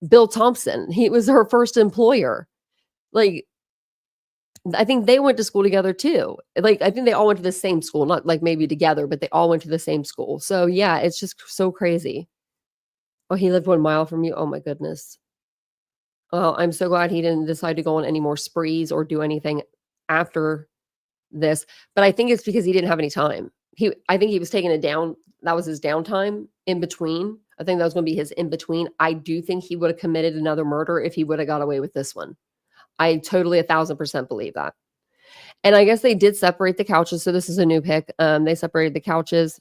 Bill Thompson. He was her first employer. Like, I think they went to school together too. Like, I think they all went to the same school, not like maybe together, but they all went to the same school. So yeah, it's just so crazy. Oh, he lived 1 mile from you. Oh my goodness. Well, I'm so glad he didn't decide to go on any more sprees or do anything after this. But I think it's because he didn't have any time. I think he was taking it down. That was his downtime in between. I think that was going to be his in between. I do think he would have committed another murder if he would have got away with this one. I totally 1,000% believe that. And I guess they did separate the couches. So this is a new pick. They separated the couches.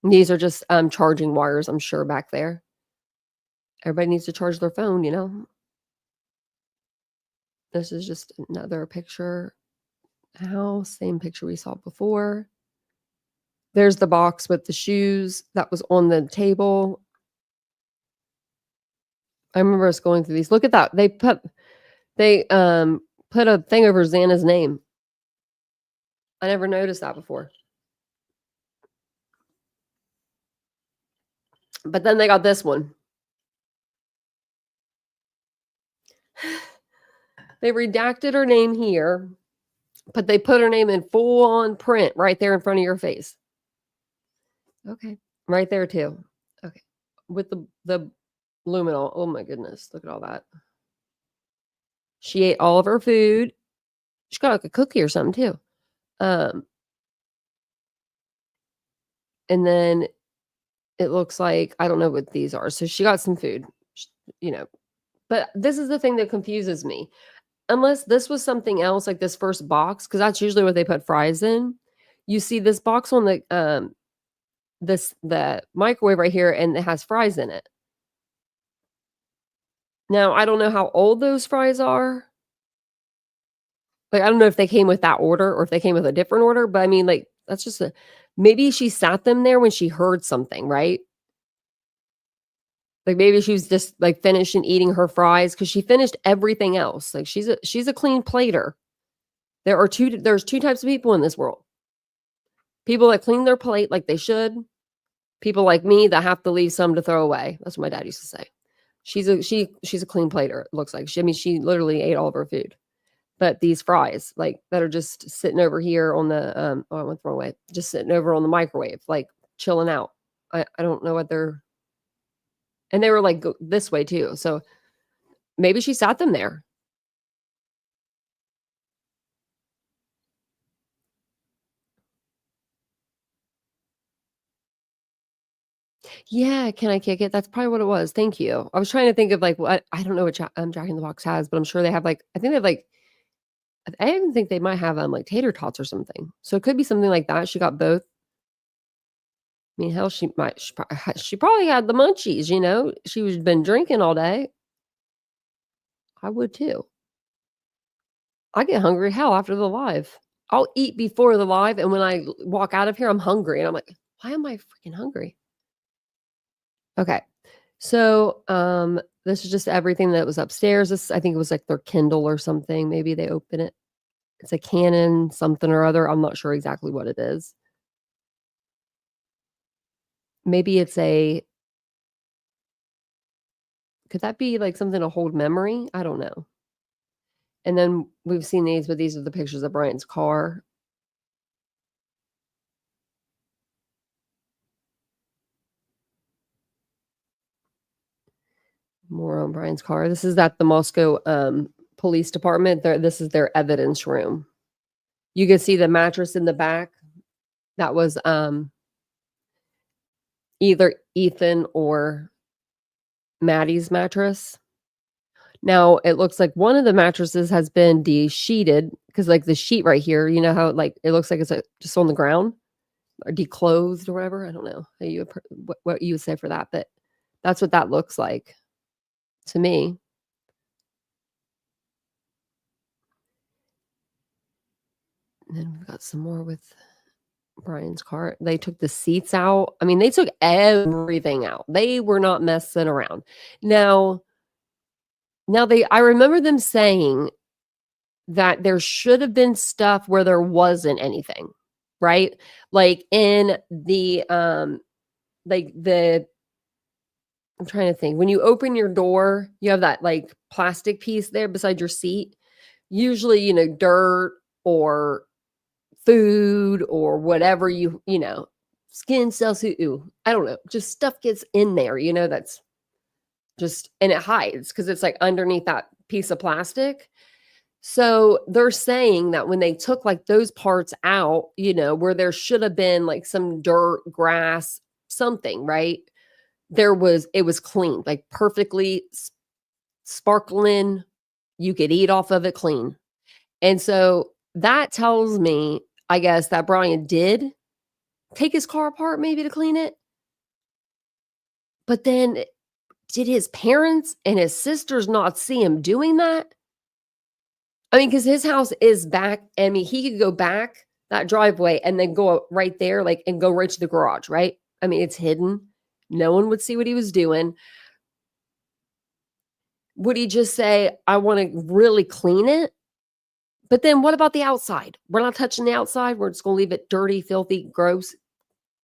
These are just charging wires, I'm sure, back there. Everybody needs to charge their phone, This is just another picture. House, same picture we saw before. There's the box with the shoes that was on the table. I remember us going through these. Look at that. They put a thing over Xana's name. I never noticed that before. But then they got this one. They redacted her name here, but they put her name in full on print right there in front of your face. Okay. Right there too. Okay. With the luminol. Oh my goodness. Look at all that. She ate all of her food. She got like a cookie or something too. And then it looks like, I don't know what these are. So she got some food. you know, but this is the thing that confuses me. Unless this was something else, like this first box, because that's usually what they put fries in. You see this box on the microwave right here, and it has fries in it. Now, I don't know how old those fries are. Like, I don't know if they came with that order or if they came with a different order, but I mean, like, that's just maybe she sat them there when she heard something, right? Like, maybe she was just, like, finishing eating her fries because she finished everything else. Like, she's a clean plater. There's 2 types of people in this world. People that clean their plate like they should. People like me that have to leave some to throw away. That's what my dad used to say. She's a clean plater, it looks like. She literally ate all of her food. But these fries, like, that are just sitting over here on the, oh, I went the wrong way. Just sitting over on the microwave, like, chilling out. I don't know what they're, and they were, like, this way too, so maybe she sat them there. Yeah, can I kick it? That's probably what it was, thank you. I was trying to think of, like, what I don't know what Jack in the Box has, but I'm sure they have, like, I think they have, like, I even think they might have, like, tater tots or something. So it could be something like that. She got both. I mean, hell, she probably had the munchies, you know? She was been drinking all day. I would too. I get hungry, hell, after the live. I'll eat before the live, and when I walk out of here, I'm hungry, and I'm like, "Why am I freaking hungry?" Okay. So, this is just everything that was upstairs. This I think it was, like, their Kindle or something. Maybe they open it. It's a Canon something or other. I'm not sure exactly what it is. Maybe it's could that be, like, something to hold memory? I don't know. And then we've seen these, but these are the pictures of Brian's car. More on Brian's car. This is at the Moscow, police department. This is their evidence room. You can see the mattress in the back. That was, either Ethan or Maddie's mattress. Now, it looks like one of the mattresses has been de-sheeted because, like, the sheet right here, you know how, like, it looks like it's, just on the ground or declothed or whatever? I don't know how you would what you would say for that, but that's what that looks like to me. And then we've got some more with Brian's car. They took the seats out. I mean, they took everything out. They were not messing around. Now I remember them saying that there should have been stuff where there wasn't anything, right? Like in the like the I'm trying to think. When you open your door, you have that, like, plastic piece there beside your seat. Usually, you know, dirt or food or whatever you know, skin cells, ooh, I don't know, just stuff gets in there, you know, that's just, and it hides because it's, like, underneath that piece of plastic. So they're saying that when they took, like, those parts out, you know, where there should have been, like, some dirt, grass, something, right? It was clean, like, perfectly sparkling. You could eat off of it clean. And so that tells me, I guess, that Brian did take his car apart maybe to clean it. But then did his parents and his sisters not see him doing that? I mean, because his house is back. I mean, he could go back that driveway and then go right there, like, and go right to the garage, right? I mean, it's hidden. No one would see what he was doing. Would he just say, I want to really clean it? But then what about the outside? We're not touching the outside. We're just going to leave it dirty, filthy, gross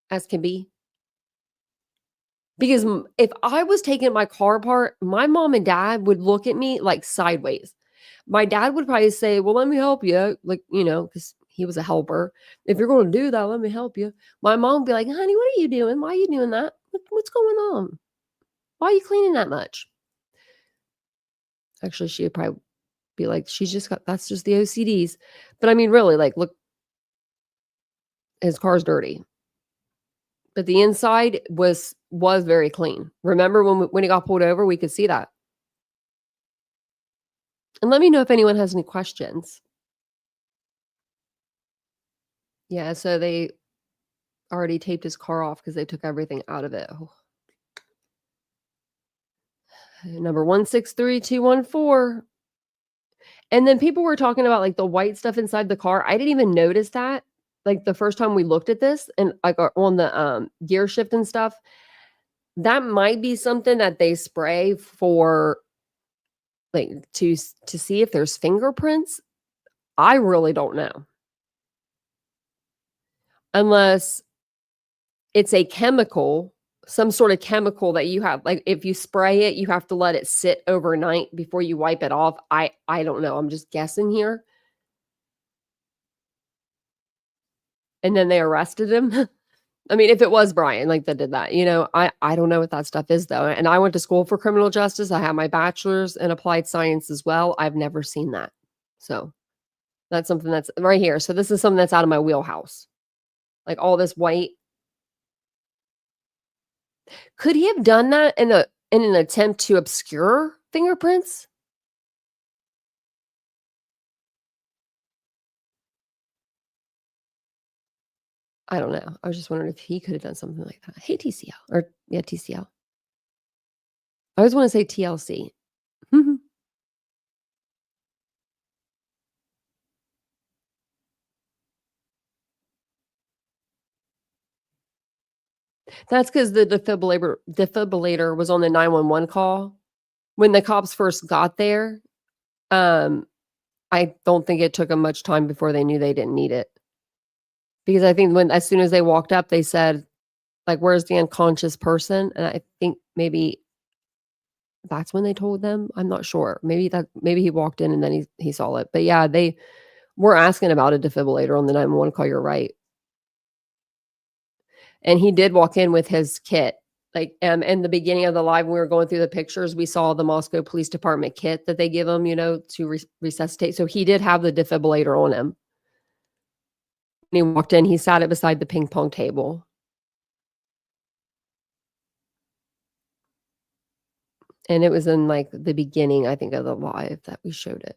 as can be. Because if I was taking my car apart, my mom and dad would look at me like sideways. My dad would probably say, well, let me help you. Like, you know, because he was a helper. If you're going to do that, let me help you. My mom would be like, honey, what are you doing? Why are you doing that? What's going on? Why are you cleaning that much? Actually, she would probably be like, that's just the OCDs. But I mean, really, like, look, his car's dirty. But the inside was very clean. Remember when he got pulled over, we could see that. And let me know if anyone has any questions. Yeah, so they already taped his car off because they took everything out of it. Oh. Number 163214. And then people were talking about like the white stuff inside the car. I didn't even notice that. Like the first time we looked at this and like on the gear shift and stuff, that might be something that they spray for like to see if there's fingerprints. I really don't know. Unless it's a chemical, some sort of chemical that you have, like if you spray it, you have to let it sit overnight before you wipe it off. I don't know. I'm just guessing here. And then they arrested him. I mean, if it was Brian, like that did that, I don't know what that stuff is though. And I went to school for criminal justice. I have my bachelor's in applied science as well. I've never seen that. So that's something that's right here. So this is something that's out of my wheelhouse. Like all this white. Could he have done that in an attempt to obscure fingerprints? I don't know. I was just wondering if he could have done something like that. Hey, TCL. Or, yeah, TCL. I always want to say TLC. That's because the defibrillator was on the 911 call. When the cops first got there, I don't think it took them much time before they knew they didn't need it. Because I think as soon as they walked up, they said, like, where's the unconscious person? And I think maybe that's when they told them. I'm not sure. Maybe he walked in and then he saw it. But yeah, they were asking about a defibrillator on the 911 call. You're right. And he did walk in with his kit. Like in the beginning of the live, when we were going through the pictures, we saw the Moscow Police Department kit that they give him, to resuscitate. So he did have the defibrillator on him. When he walked in, he sat it beside the ping pong table. And it was in like the beginning, I think, of the live that we showed it.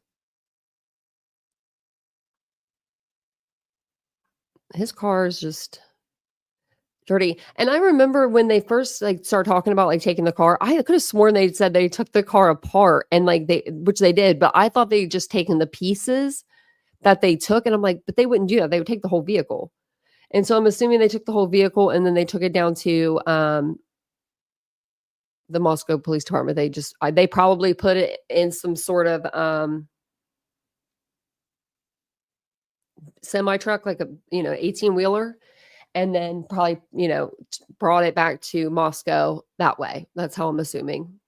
His car is just dirty. And I remember when they first started talking about taking the car, I could have sworn they said they took the car apart and which they did, but I thought they had just taken the pieces that they took. And I'm like, but they wouldn't do that. They would take the whole vehicle. And so I'm assuming they took the whole vehicle and then they took it down to the Moscow Police Department. They probably put it in some sort of semi truck, like a 18-wheeler, and then probably brought it back to Moscow that way. That's how I'm assuming.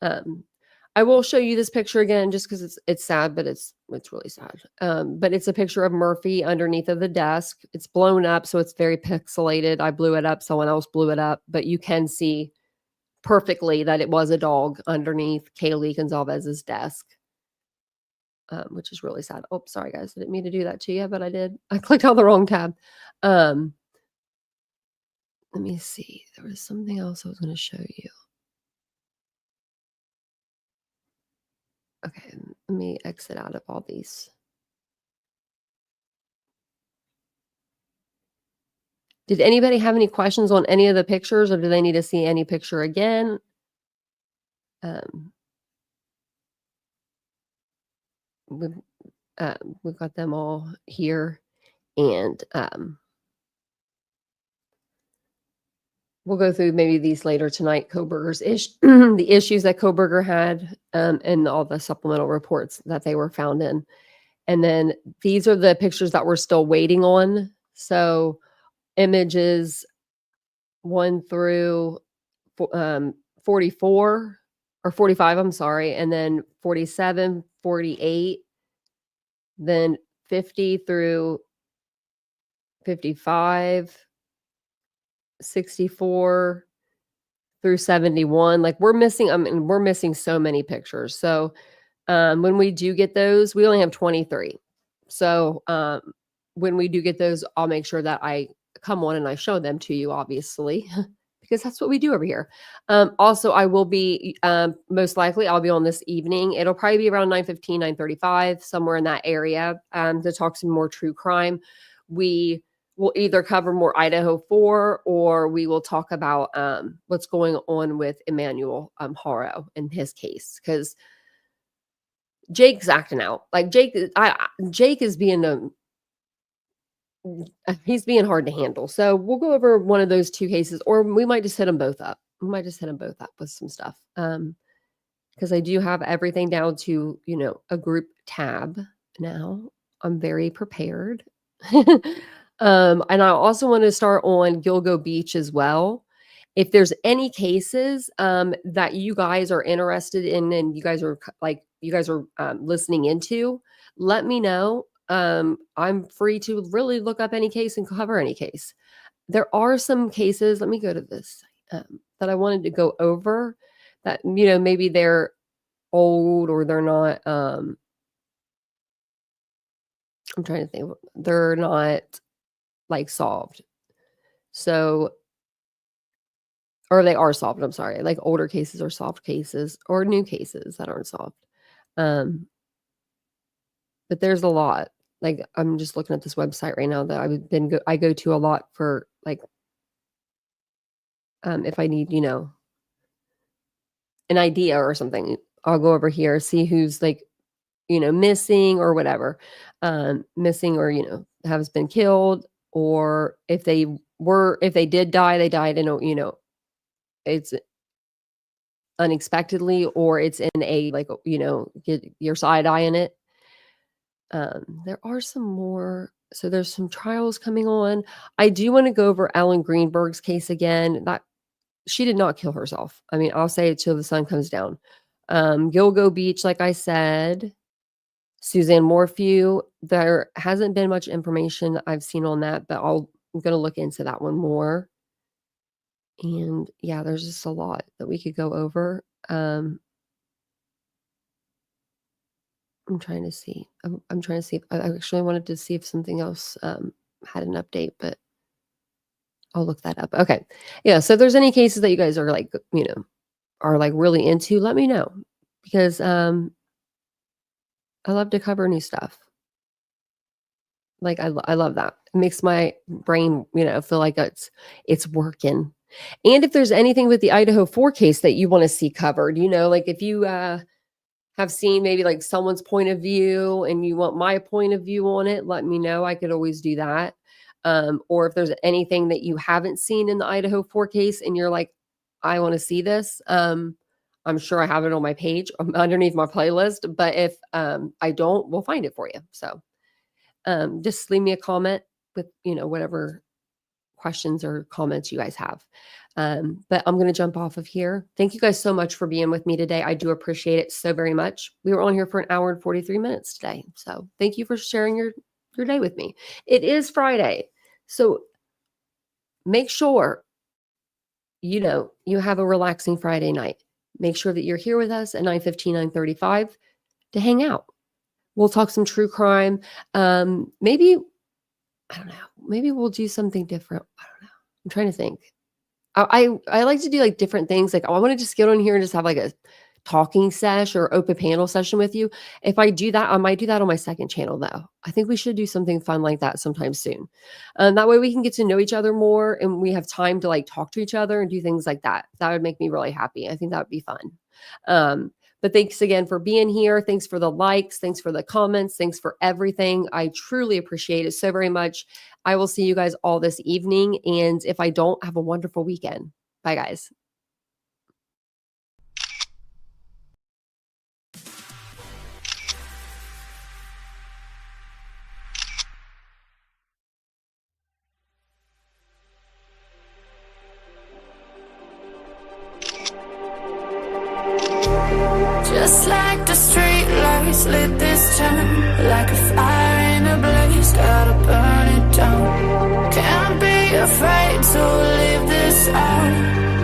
I will show you this picture again just because it's sad, but it's really sad. But it's a picture of Murphy underneath of the desk. It's blown up, so it's very pixelated. I blew it up. Someone else blew it up, but you can see perfectly that it was a dog underneath Kaylee Gonzalez's desk, which is really sad. Oh, sorry, guys. I didn't mean to do that to you, but I did. I clicked on the wrong tab. Let me see. There was something else I was going to show you. Okay, let me exit out of all these. Did anybody have any questions on any of the pictures, or do they need to see any picture again? We've got them all here, and we'll go through maybe these later tonight. Kohberger's the issues that Kohberger had, and all the supplemental reports that they were found in. And then these are the pictures that we're still waiting on. So images 1 through 44 or 45, I'm sorry. And then 47, 48, then 50 through 55, 64 through 71. Like we're missing so many pictures. So when we do get those, we only have 23. So when we do get those, I'll make sure that I come on and I show them to you, obviously, because that's what we do over here. Also, I will be, most likely, I'll be on this evening. It'll probably be around 9:15, 9:35, somewhere in that area, to talk some more true crime. We will either cover more Idaho 4, or we will talk about what's going on with Emmanuel Haro in his case, because Jake's acting out. Like Jake is being he's being hard to handle. So we'll go over one of those two cases, or we might just hit them both up. We might just hit them both up with some stuff. Because I do have everything down to, a group tab now. I'm very prepared. And I also want to start on Gilgo Beach as well. If there's any cases that you guys are interested in and you guys are listening into, let me know. I'm free to really look up any case and cover any case. There are some cases, let me go to this, that I wanted to go over that, maybe they're old or they're not, I'm trying to think, they're not like solved. So, or they are solved, I'm sorry, like older cases or solved cases or new cases that aren't solved. But there's a lot. Like, I'm just looking at this website right now that I go to a lot for, like, if I need, an idea or something, I'll go over here, see who's like, missing or whatever, missing or, has been killed, or if they did die, they died in it's unexpectedly, or it's in a, like, get your side eye in it. There are some more. So there's some trials coming on. I do want to go over Ellen Greenberg's case again. That she did not kill herself. I mean, I'll say it till the sun comes down. Gilgo Beach, like I said, Suzanne Morphew. There hasn't been much information I've seen on that, but I'm going to look into that one more. And yeah, there's just a lot that we could go over. I'm trying to see. I'm trying to see. I actually wanted to see if something else had an update, but I'll look that up. Okay. Yeah. So if there's any cases that you guys are like, are like really into, let me know, because I love to cover new stuff. Like I love that. It makes my brain, feel like it's working. And if there's anything with the Idaho 4 case that you want to see covered, like if you have seen maybe like someone's point of view and you want my point of view on it, let me know. I could always do that. Or if there's anything that you haven't seen in the Idaho 4 case and you're like, I want to see this, I'm sure I have it on my page underneath my playlist. But if I don't, we'll find it for you. So just leave me a comment with, whatever questions or comments you guys have. But I'm going to jump off of here. Thank you guys so much for being with me today. I do appreciate it so very much. We were on here for 1 hour and 43 minutes today. So thank you for sharing your day with me. It is Friday. So make sure, you have a relaxing Friday night. Make sure that you're here with us at 9:15, 9:35 to hang out. We'll talk some true crime. Maybe, I don't know. Maybe we'll do something different. I don't know. I'm trying to think. I like to do like different things. Like I want to just get on here and just have like a talking sesh or open panel session with you. If I do that, I might do that on my second channel though. I think we should do something fun like that sometime soon. That way we can get to know each other more and we have time to like talk to each other and do things like that. That would make me really happy. I think that would be fun. But thanks again for being here. Thanks for the likes. Thanks for the comments. Thanks for everything. I truly appreciate it so very much. I will see you guys all this evening. And if I don't, have a wonderful weekend. Bye, guys. Just like the street lights lit this town, like a fire in a blaze, gotta burn it down. Can't be afraid to leave this out.